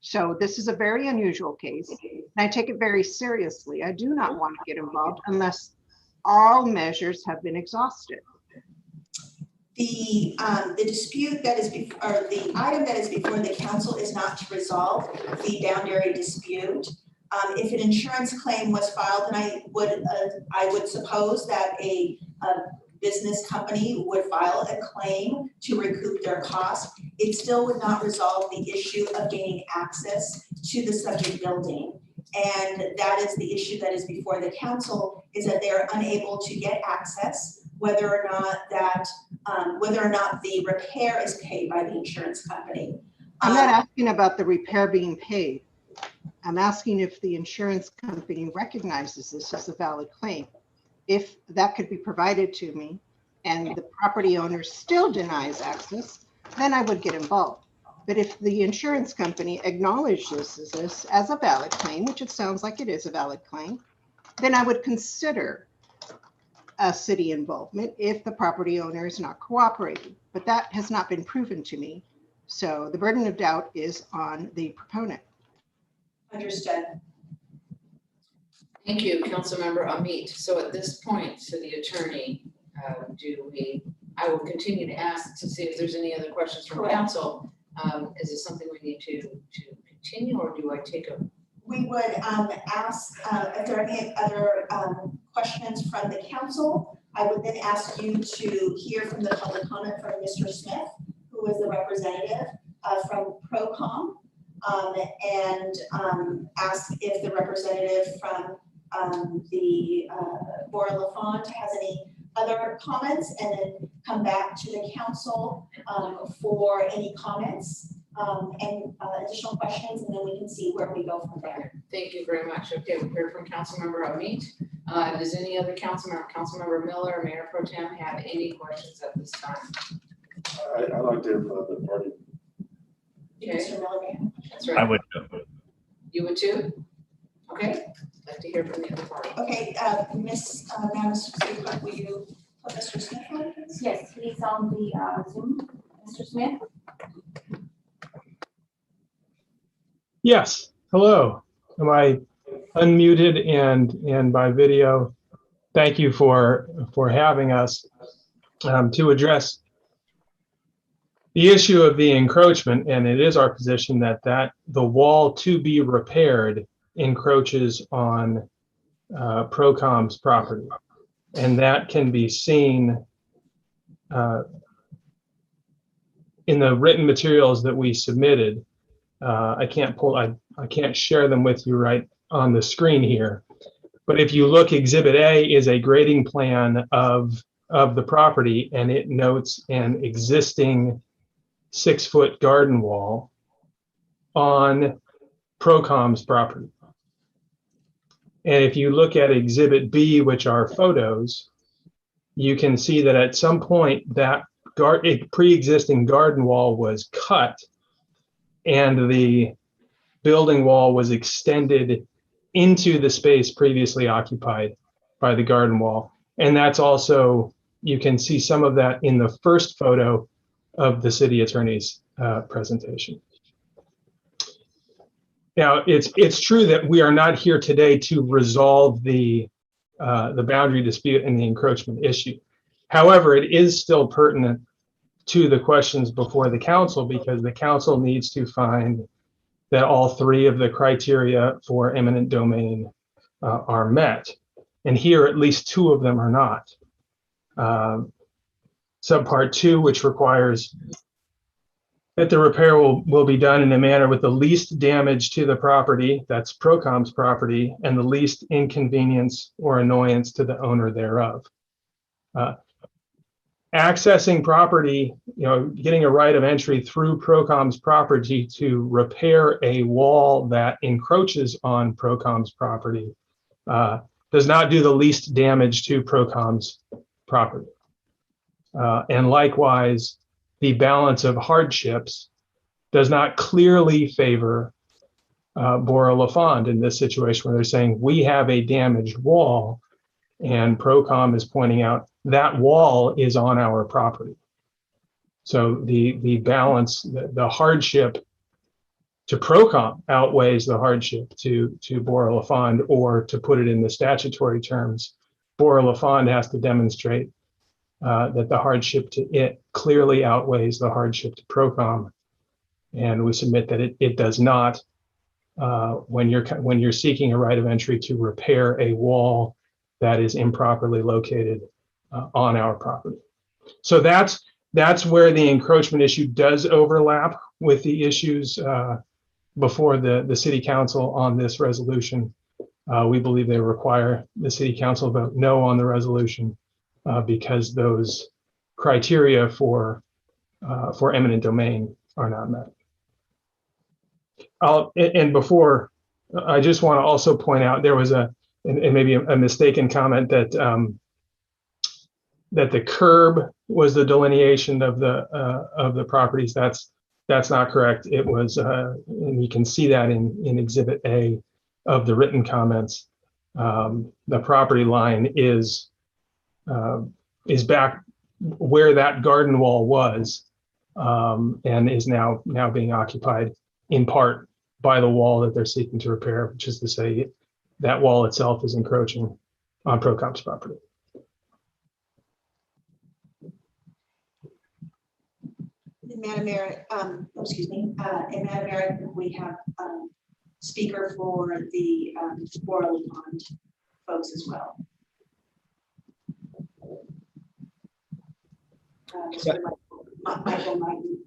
So this is a very unusual case, and I take it very seriously. I do not want to get involved unless all measures have been exhausted. The dispute that is or the item that is before the council is not to resolve the boundary dispute. If an insurance claim was filed, then I would suppose that a business company would file a claim to recoup their costs. It still would not resolve the issue of gaining access to the subject building. And that is the issue that is before the council, is that they are unable to get access, whether or not the repair is paid by the insurance company. I'm not asking about the repair being paid. I'm asking if the insurance company recognizes this as a valid claim. If that could be provided to me and the property owner still denies access, then I would get involved. But if the insurance company acknowledges this as a valid claim, which it sounds like it is a valid claim, then I would consider a city involvement if the property owner is not cooperating. But that has not been proven to me. So the burden of doubt is on the proponent. Understood. Thank you, Councilmember Amit. So at this point, city attorney, I will continue to ask to see if there's any other questions from Correct. council. Is this something we need to continue, or do I take a we would ask if there are any other questions from the council. I would then ask you to hear from the public comment from Mr. Smith, who is the representative from ProCom, and ask if the representative from the Bora LaFont has any other comments, and then come back to the council for any comments and additional questions, and then we can see where we go from there. Thank you very much. Okay, we heard from Councilmember Amit. Does any other Councilmember Miller, or Mayor Pro Tem have any questions at this time? I'd like to hear from the party. Okay, Mr. Milligan. that's I right. would. You would too? Okay, like to hear from the other party. Okay, Madam Secretary Clerk, will you put Mr. Smith on, please? Yes, he's on the Zoom. Mr. Smith? Yes, hello. Am I unmuted and by video? Thank you for having us to address the issue of the encroachment. And it is our position that the wall to be repaired encroaches on ProCom's property. And that can be seen in the written materials that we submitted. I can't share them with you right on the screen here. But if you look, Exhibit A is a grading plan of the property, and it notes an existing 6-foot garden wall on ProCom's property. And if you look at Exhibit B, which are photos, you can see that at some point that pre-existing garden wall was cut and the building wall was extended into the space previously occupied by the garden wall. And that's also, you can see some of that in the first photo of the city attorney's presentation. Now, it's true that we are not here today to resolve the boundary dispute and the encroachment issue. However, it is still pertinent to the questions before the council, because the council needs to find that all 3 of the criteria for eminent domain are met. And here, at least 2 of them are not. Subpart 2, which requires that the repair will be done in a manner with the least damage to the property, that's ProCom's property, and the least inconvenience or annoyance to the owner thereof. Accessing property, getting a right of entry through ProCom's property to repair a wall that encroaches on ProCom's property does not do the least damage to ProCom's property. And likewise, the balance of hardships does not clearly favor Bora LaFont in this situation, where they're saying we have a damaged wall, and ProCom is pointing out that wall is on our property. So the balance, the hardship to ProCom outweighs the hardship to Bora LaFont, or to put it in the statutory terms, Bora LaFont has to demonstrate that the hardship to it clearly outweighs the hardship to ProCom, and we submit that it does not when you're seeking a right of entry to repair a wall that is improperly located on our property. So that's where the encroachment issue does overlap with the issues before the city council on this resolution. We believe they require the city council vote no on the resolution because those criteria for eminent domain are not met. And before, I just want to also point out, there was maybe a mistaken comment that that the curb was the delineation of the properties. That's not correct. It was, and you can see that in Exhibit A of the written comments. The property line is back where that garden wall was, and is now being occupied in part by the wall that they're seeking to repair, which is to say that wall itself is encroaching on ProCom's property. Madam Mayor, excuse me, and Madam Mayor, we have speaker for the Borley Pond folks as well. Mr. Michael Knighton.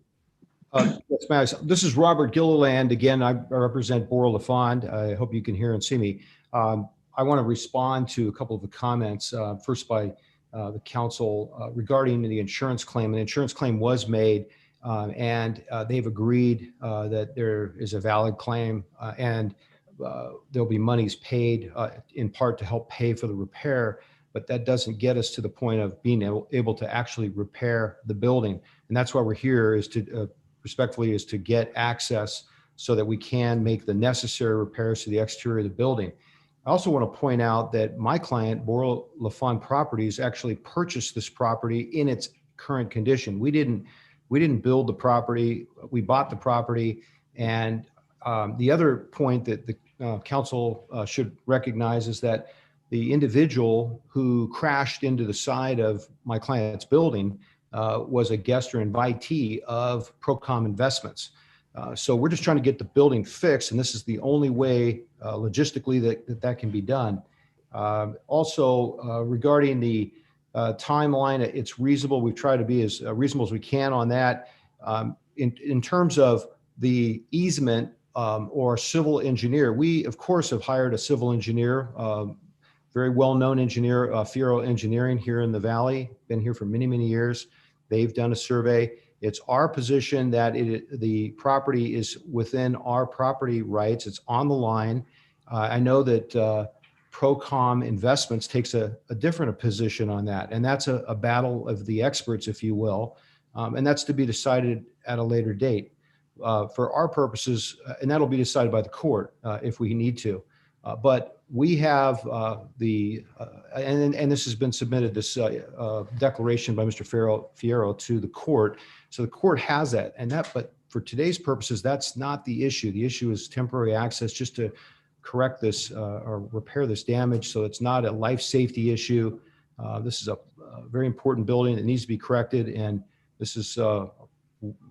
Yes, ma'am. This is Robert Gilliland. Again, I represent Bora LaFond. I hope you can hear and see me. I want to respond to a couple of the comments, first by the council regarding the insurance claim. An insurance claim was made, and they've agreed that there is a valid claim, and there'll be monies paid in part to help pay for the repair, but that doesn't get us to the point of being able to actually repair the building. And that's why we're here, is to respectfully, is to get access so that we can make the necessary repairs to the exterior of the building. I also want to point out that my client, Bora LaFond Properties, actually purchased this property in its current condition. We didn't build the property, we bought the property. And the other point that the council should recognize is that the individual who crashed into the side of my client's building was a guest or invitee of Procom Investments. So we're just trying to get the building fixed, and this is the only way logistically that can be done. Also, regarding the timeline, it's reasonable. We've tried to be as reasonable as we can on that. In terms of the easement or civil engineer, we, of course, have hired a civil engineer, very well-known engineer, Fiero Engineering here in the Valley, been here for many, many years. They've done a survey. It's our position that the property is within our property rights. It's on the line. I know that Procom Investments takes a different position on that, and that's a battle of the experts, if you will, and that's to be decided at a later date. For our purposes, and that'll be decided by the court if we need to. But we have and this has been submitted, this declaration by Mr. Fiero to the court. So the court has that, but for today's purposes, that's not the issue. The issue is temporary access just to correct this or repair this damage. So it's not a life safety issue. This is a very important building that needs to be corrected. And this is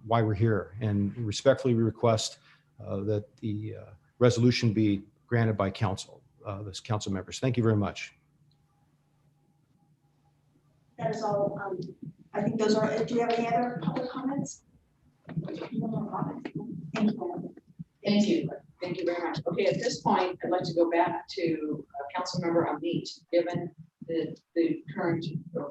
why we're here. And respectfully, we request that the resolution be granted by council, those council members. Thank you very much. That is all. I think those are, do you have any other public comments? Thank you. Thank you. Thank you very much. Okay, at this point, I'd like to go back to Councilmember Amit. Given the current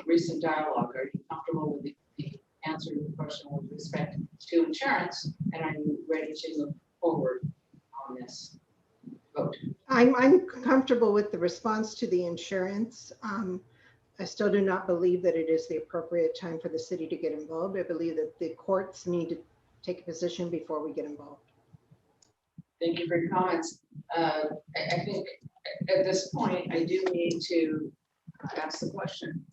recent dialogue, are you comfortable with the answer to the question with respect to insurance? And are you ready to move forward on this vote? I'm comfortable with the response to the insurance. I still do not believe that it is the appropriate time for the city to get involved. I believe that the courts need to take a position before we get involved. Thank you for your comments. I think at this point, I do need to ask the question.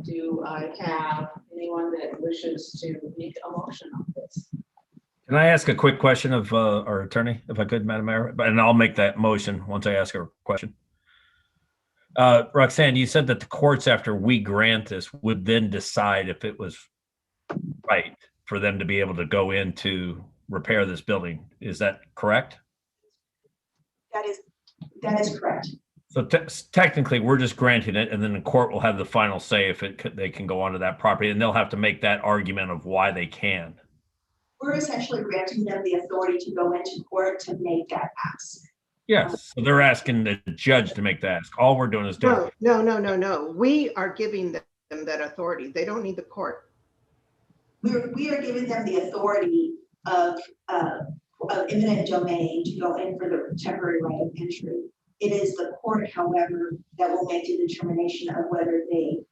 Do I have anyone that wishes to make a motion on this? Can I ask a quick question of our attorney, if I could, Madam Mayor? And I'll make that motion once I ask her a question. Roxanne, you said that the courts, after we grant this, would then decide if it was right for them to be able to go in to repair this building. Is that correct? That is correct. So technically, we're just granting it, and then the court will have the final say if they can go onto that property, and they'll have to make that argument of why they can. We're essentially granting them the authority to go into court to make that ask. Yes, so they're asking the judge to make that ask. All we're doing is doing. No. We are giving them that authority. They don't need the court. We are giving them the authority of eminent domain to go in for the temporary right of entry. It is the court, however, that will make the determination of whether they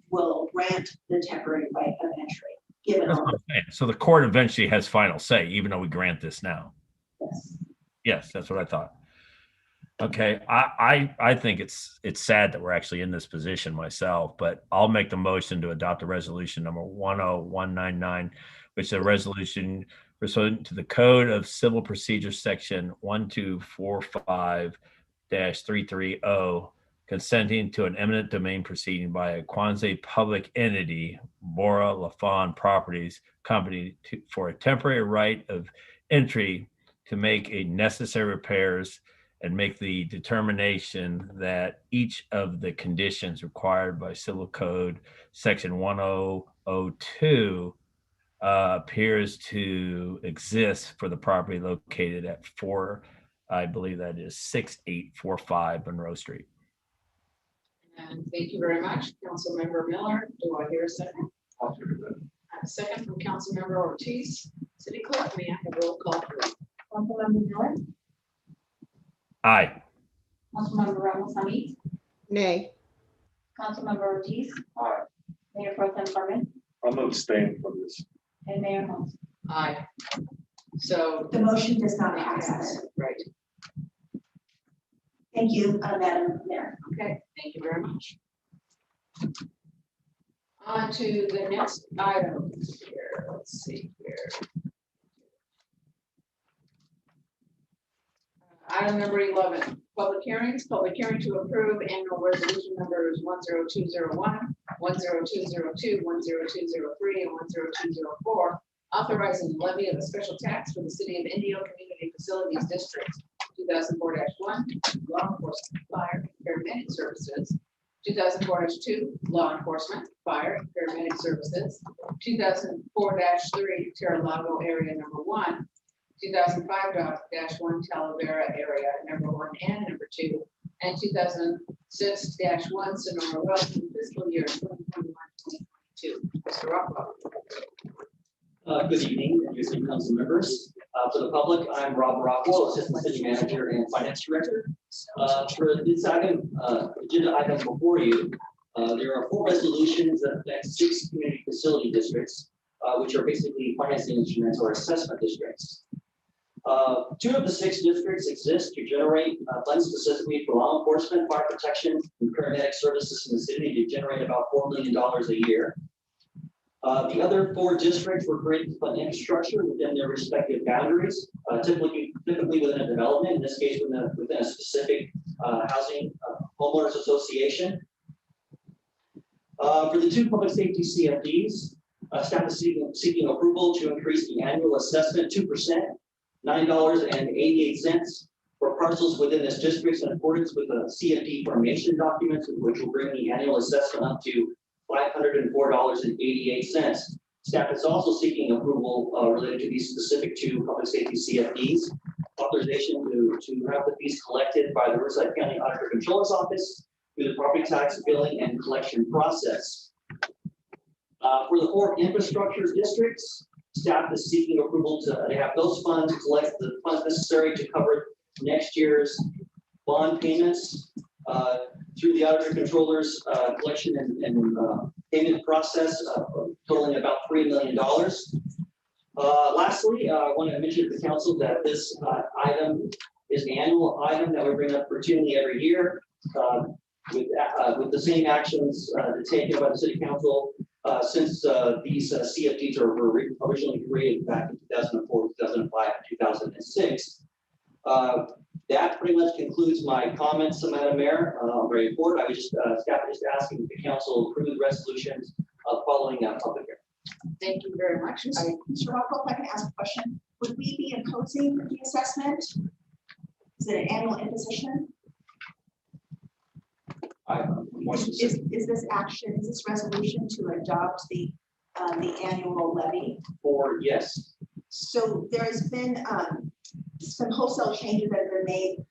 will grant the temporary right of entry. Given That's what I'm saying. So the court eventually has final say, even though we grant this now. Yes. Yes, that's what I thought. Okay, I think it's sad that we're actually in this position myself, but I'll make the motion to adopt the resolution number 10199, which is a resolution pursuant to the Code of Civil Procedure Section 1245-330, consenting to an eminent domain proceeding by a quasi-public entity, Bora LaFond Properties Company, for a temporary right of entry to make a necessary repairs and make the determination that each of the conditions required by Civil Code Section 1002 appears to exist for the property located at 4, I believe that is 6845 Monroe Street. And thank you very much, Councilmember Miller. Do I hear a second? I'll second that. A second from Councilmember Ortiz. City Clerk, may I have a roll call, please? Councilmember Miller, Aye. Councilmember Ramos Hamid, Nay. Councilmember Ortiz, Aye. Mayor Pro Tem Carmen, I'm abstaining from this. and Mayor Holmes. Aye. So, The motion does not pass. right, Thank you, Madam Mayor. okay, thank you very much. On to the next item here, let's see here. Item number 11, public hearings, public hearing to approve annual resolution numbers 10201, 10202, 10203, and 10204, authorizing the levy of a special tax for the City of Indio Community Facilities District, 2004-1, law enforcement, fire, and paramedic services, 2004-2, law enforcement, fire, and paramedic services, 2004-3, Terra-Lago area number 1, 2005-1 Talavera area number 1 and number 2, and 2006-1 Sonora Wells in fiscal year 2021-2022. Mr. Rockwell. Good evening, your city council members. For the public, I'm Rob Rockwell, Assistant City Manager and Finance Director. For this item, agenda item before you, there are 4 resolutions that affect 6 community facility districts, which are basically financing instruments or assessment districts. 2 of the 6 districts exist to generate funds specifically for law enforcement, fire protection, and paramedic services in the city to generate about $4 million a year. The other 4 districts were created to fund infrastructure within their respective boundaries, typically within a development, in this case within a specific housing homeowners association. For the 2 public safety CFDs, staff is seeking approval to increase the annual assessment 2%, $9.88 for parcels within this district in accordance with the CFD formation documents, which will bring the annual assessment up to $504.88. Staff is also seeking approval related to these specific 2 public safety CFDs, authorization to have the fees collected by the Riverside County Auditor Controller's Office through the property tax billing and collection process. For the 4 infrastructure districts, staff is seeking approval to have those funds collect the funds necessary to cover next year's bond payments through the auditor controller's collection and payment process, totaling about $3 million. Lastly, I want to mention to the council that this item is an annual item that we bring up routinely every year with the same actions taken by the city council since these CFDs were originally created back in 2004, 2005, and 2006. That pretty much concludes my comments, Madam Mayor. Very important. I was just staff just asking the council approve the resolutions following that public hearing. Thank you very much. Mr. Rockwell, if I can ask a question, would we be imposing the assessment? Is it an annual imposition? Is this action, is this resolution to adopt the annual levy? Or yes. So there has been some wholesale changes that have been made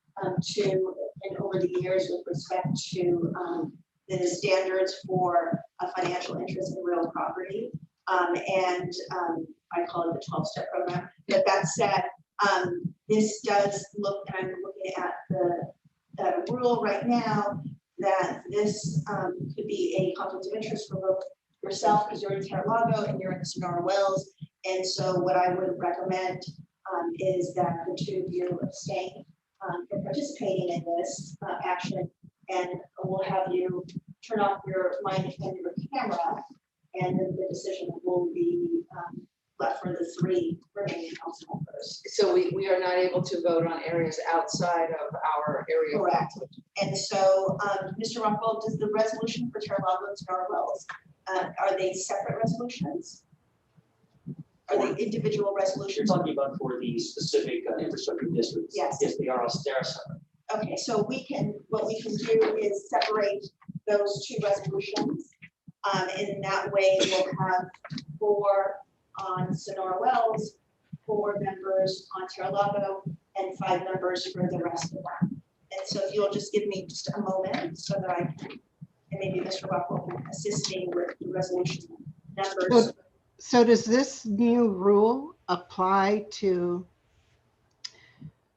over the years with respect to the standards for a financial interest in real property. I call it the 12-step program. But that said, this does look, and I'm looking at the rule right now, that this could be a conflict of interest for both yourself, because you're in Terra-Lago and you're in the Sonora Wells. And so what I would recommend is that the 2 of you abstain from participating in this action, and we'll have you turn off your mic and your camera, and then the decision will be left for the 3 remaining council members. So we are not able to vote on areas outside of our area. Correct. And so, Mr. Rockwell, does the resolution for Terra-Lago and Sonora Wells, are they separate resolutions? Are they individual You're resolutions? talking about for the specific infrastructure districts? Yes. Yes, they are separate. Okay, so what we can do is separate those two resolutions. In that way, we'll have 4 on Sonora Wells, 4 members on Terralago, and 5 members for the rest of them. And so if you'll just give me just a moment so that I can, and maybe Mr. Rockwell can assist me with the resolution numbers. So does this new rule apply to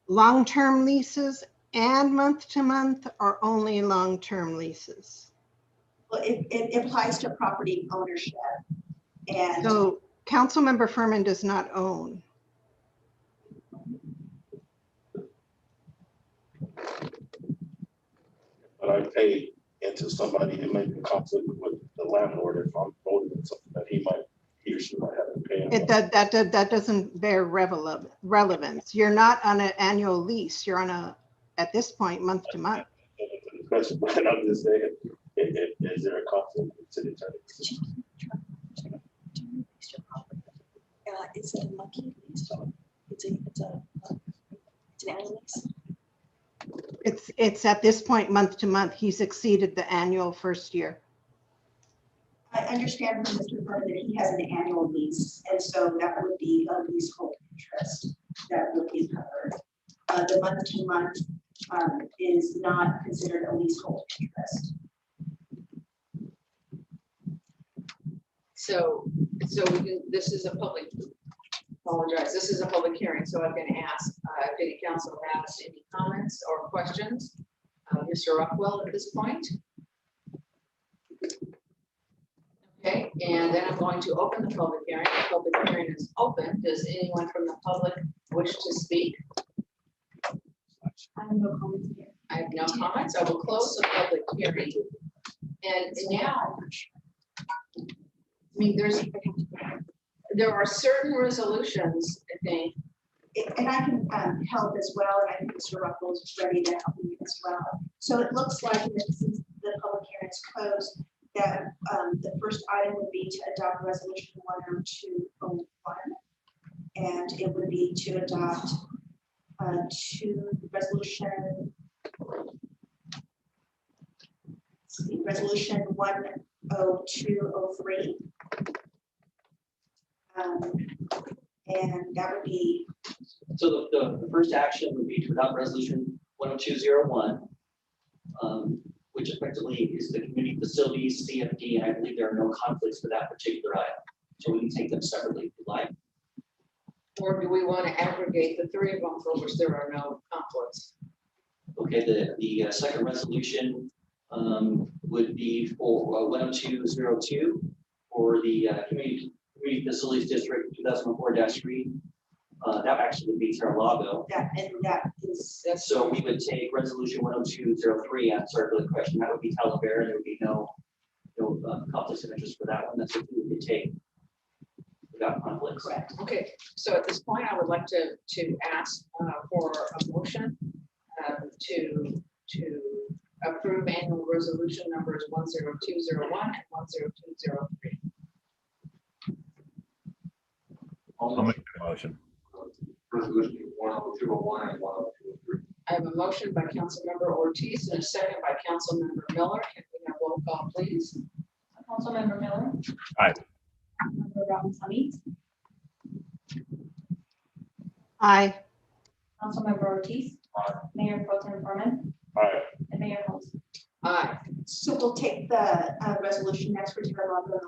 long-term leases and month-to-month, or only long-term leases? Well, it applies to property ownership. And So Councilmember Furman does not own. But I pay into somebody, it may be conflict with the landlord if I'm voting on something that he or she might have to pay. That doesn't bear relevance. You're not on an annual lease. You're on at this point, month to month. Question, but I'm just saying, is there a conflict with city attorney? It's a monthly lease. It's an annual lease. It's at this point, month to month. He's exceeded the annual first year. I understand from Mr. Furman that he has an annual lease, and so that would be a leasehold interest that would be covered. The month to month is not considered a leasehold interest. So we can, this is a public, apologize, this is a public hearing, so I'm going to ask if any council has any comments or questions. Mr. Rockwell at this point. Okay, and then I'm going to open the public hearing. The public hearing is open. Does anyone from the public wish to speak? I have no comments here. I have no comments. I will close the public hearing. And now, I mean, there are certain resolutions, I think. And I can help as well, and I think Mr. Rockwell is ready to help me as well. So it looks like since the public hearing is closed, that the first item would be to adopt resolution 10201. And it would be to adopt resolution 10203. And that would be. So the first action would be to adopt resolution 10201, which effectively is the community facilities CFD, and I believe there are no conflicts for that particular item. So we can take them separately if you like. Or do we want to aggregate the 3 of them for which there are no conflicts? Okay, the second resolution would be for 10202 for the community facilities district 2004-3. That actually would be Terralago. That is. So we would take resolution 10203 and circle the question. That would be Talavera. There would be no conflicts of interest for that one. That's what we could take without conflicts. Correct. Okay, so at this point, I would like to ask for a motion to approve annual resolution numbers 10201 and 10203. I'll make the motion. Resolution 10201 and 10203. I have a motion by Councilmember Ortiz and a second by Councilmember Miller. Can we have roll call, please? Councilmember Miller. Aye. Councilmember Ramos Hamid. Aye. Councilmember Ortiz. Mayor Pro Tem Furman. Aye. And Mayor Holmes. Aye. So we'll take the resolution next for Terralago.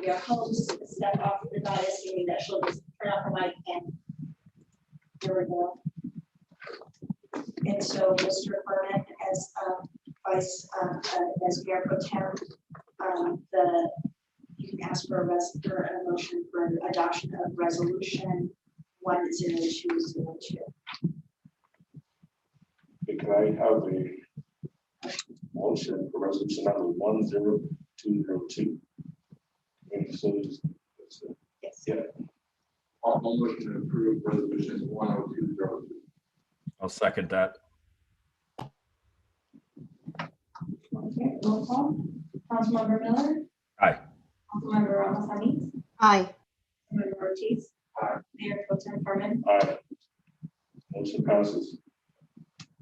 Mayor Holmes step off the dais, meaning that she'll just turn off her mic and there we go. And so Mr. Furman, as as Mayor Pro Tem, you can ask for a motion for adoption of resolution 10202. Can I have a motion for resolution number 10202? Yes. Yeah. I'll motion to approve resolution 10202. I'll second that. Okay, roll call. Councilmember Miller. Aye. Councilmember Ramos Hamid. Aye. Councilmember Ortiz. Aye. Mayor Pro Tem Furman. Aye. Motion passes.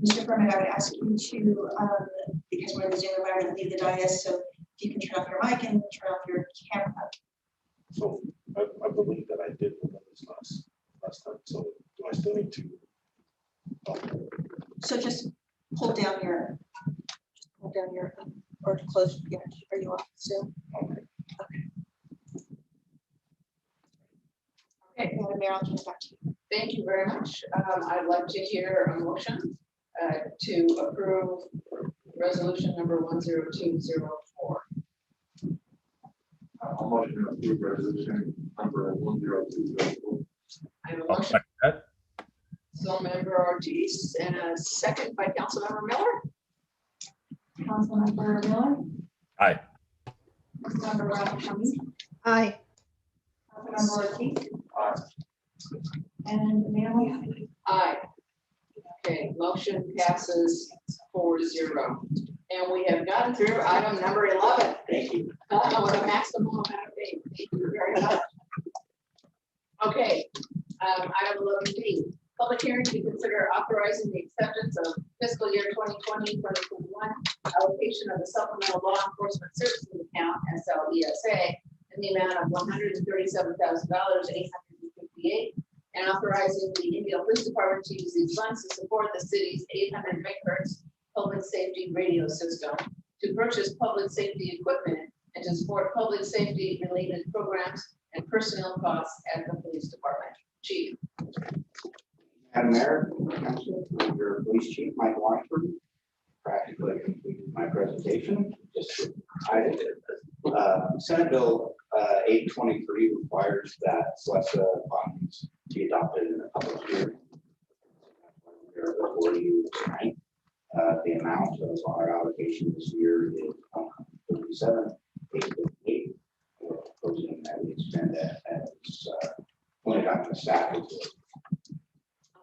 Mr. Furman, I would ask you to, because we're in the Zoom environment, leave the dais, so if you can turn off your mic and turn off your camera. So I believe that I did remember this last time, so do I still need to? So just hold down your, or to close, yeah, are you off Zoom? Okay. Okay, Madam Mayor, I'll turn it back to you. thank you very much. I'd like to hear a motion to approve resolution number 10204. I'll motion to approve resolution number 10204. I have a I'll motion, second that. so member Ortiz, and a second by Councilmember Miller. Councilmember Miller. Aye. Councilmember Ramos. Aye. Councilmember Ortiz. Aye. And Mayor Moore. Aye. Okay, motion passes 4-0. And we have gotten through item number 11. Thank you. With a maximum amount of faith. Thank you very much. Okay, item 11B, public hearing to consider authorizing the acceptance of fiscal year 2020-2021 allocation of the supplemental law enforcement services account, SLESA, in the amount of $137,858, and authorizing the Indiana Police Department to use these funds to support the city's 800 megahertz public safety radio system, to purchase public safety equipment, and to support public safety related programs and personnel costs at the police department. Chief. Madam Mayor, Council, I'm your police chief, Mike Washburn. Practically completed my presentation. Just Senate Bill 823 requires that SLESA funds be adopted in a public hearing. We're before you tonight. The amount of our allocation this year is $37,858. We're proposing that we expend that as pointed out in the staff report.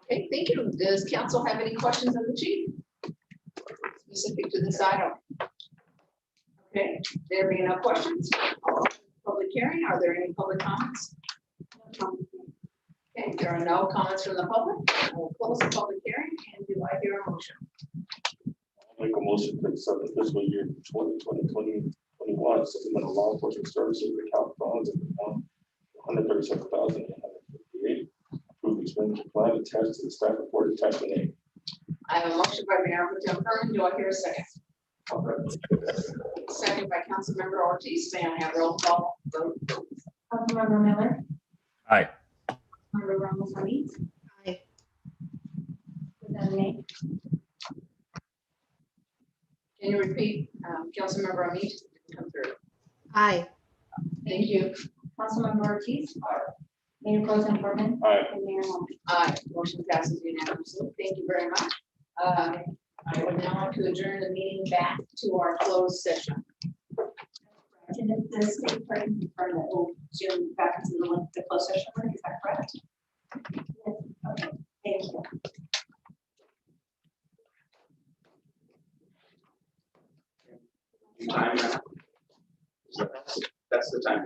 Okay, thank you. Does council have any questions of the chief? Specific to this item? Okay, there being no questions. Public hearing, are there any public comments? Okay, there are no comments from the public. I will close the public hearing, and do I hear a motion? Make a motion to accept the fiscal year 2020-2021 supplemental law enforcement services account funds in the amount of $137,858. Approved expenditure plan attached to the staff report attachment A. I have a motion by Mayor Pro Tem Furman. Do I hear a second? Second by Councilmember Ortiz. May I have roll call vote? Councilmember Miller. Aye. Councilmember Ramos. Aye. President May. Can you repeat, Councilmember Amit? Come through. Aye. Thank you. Councilmember Ortiz. Mayor Pro Tem Furman. Aye. And Mayor Moore. Aye, motion passes unanimously. Thank you very much. I would now like to adjourn the meeting back to our closed session. And if the state attorney confirmed that we'll zoom back into the closed session, is that correct? Yes. Okay, thank you. Time now. That's the time.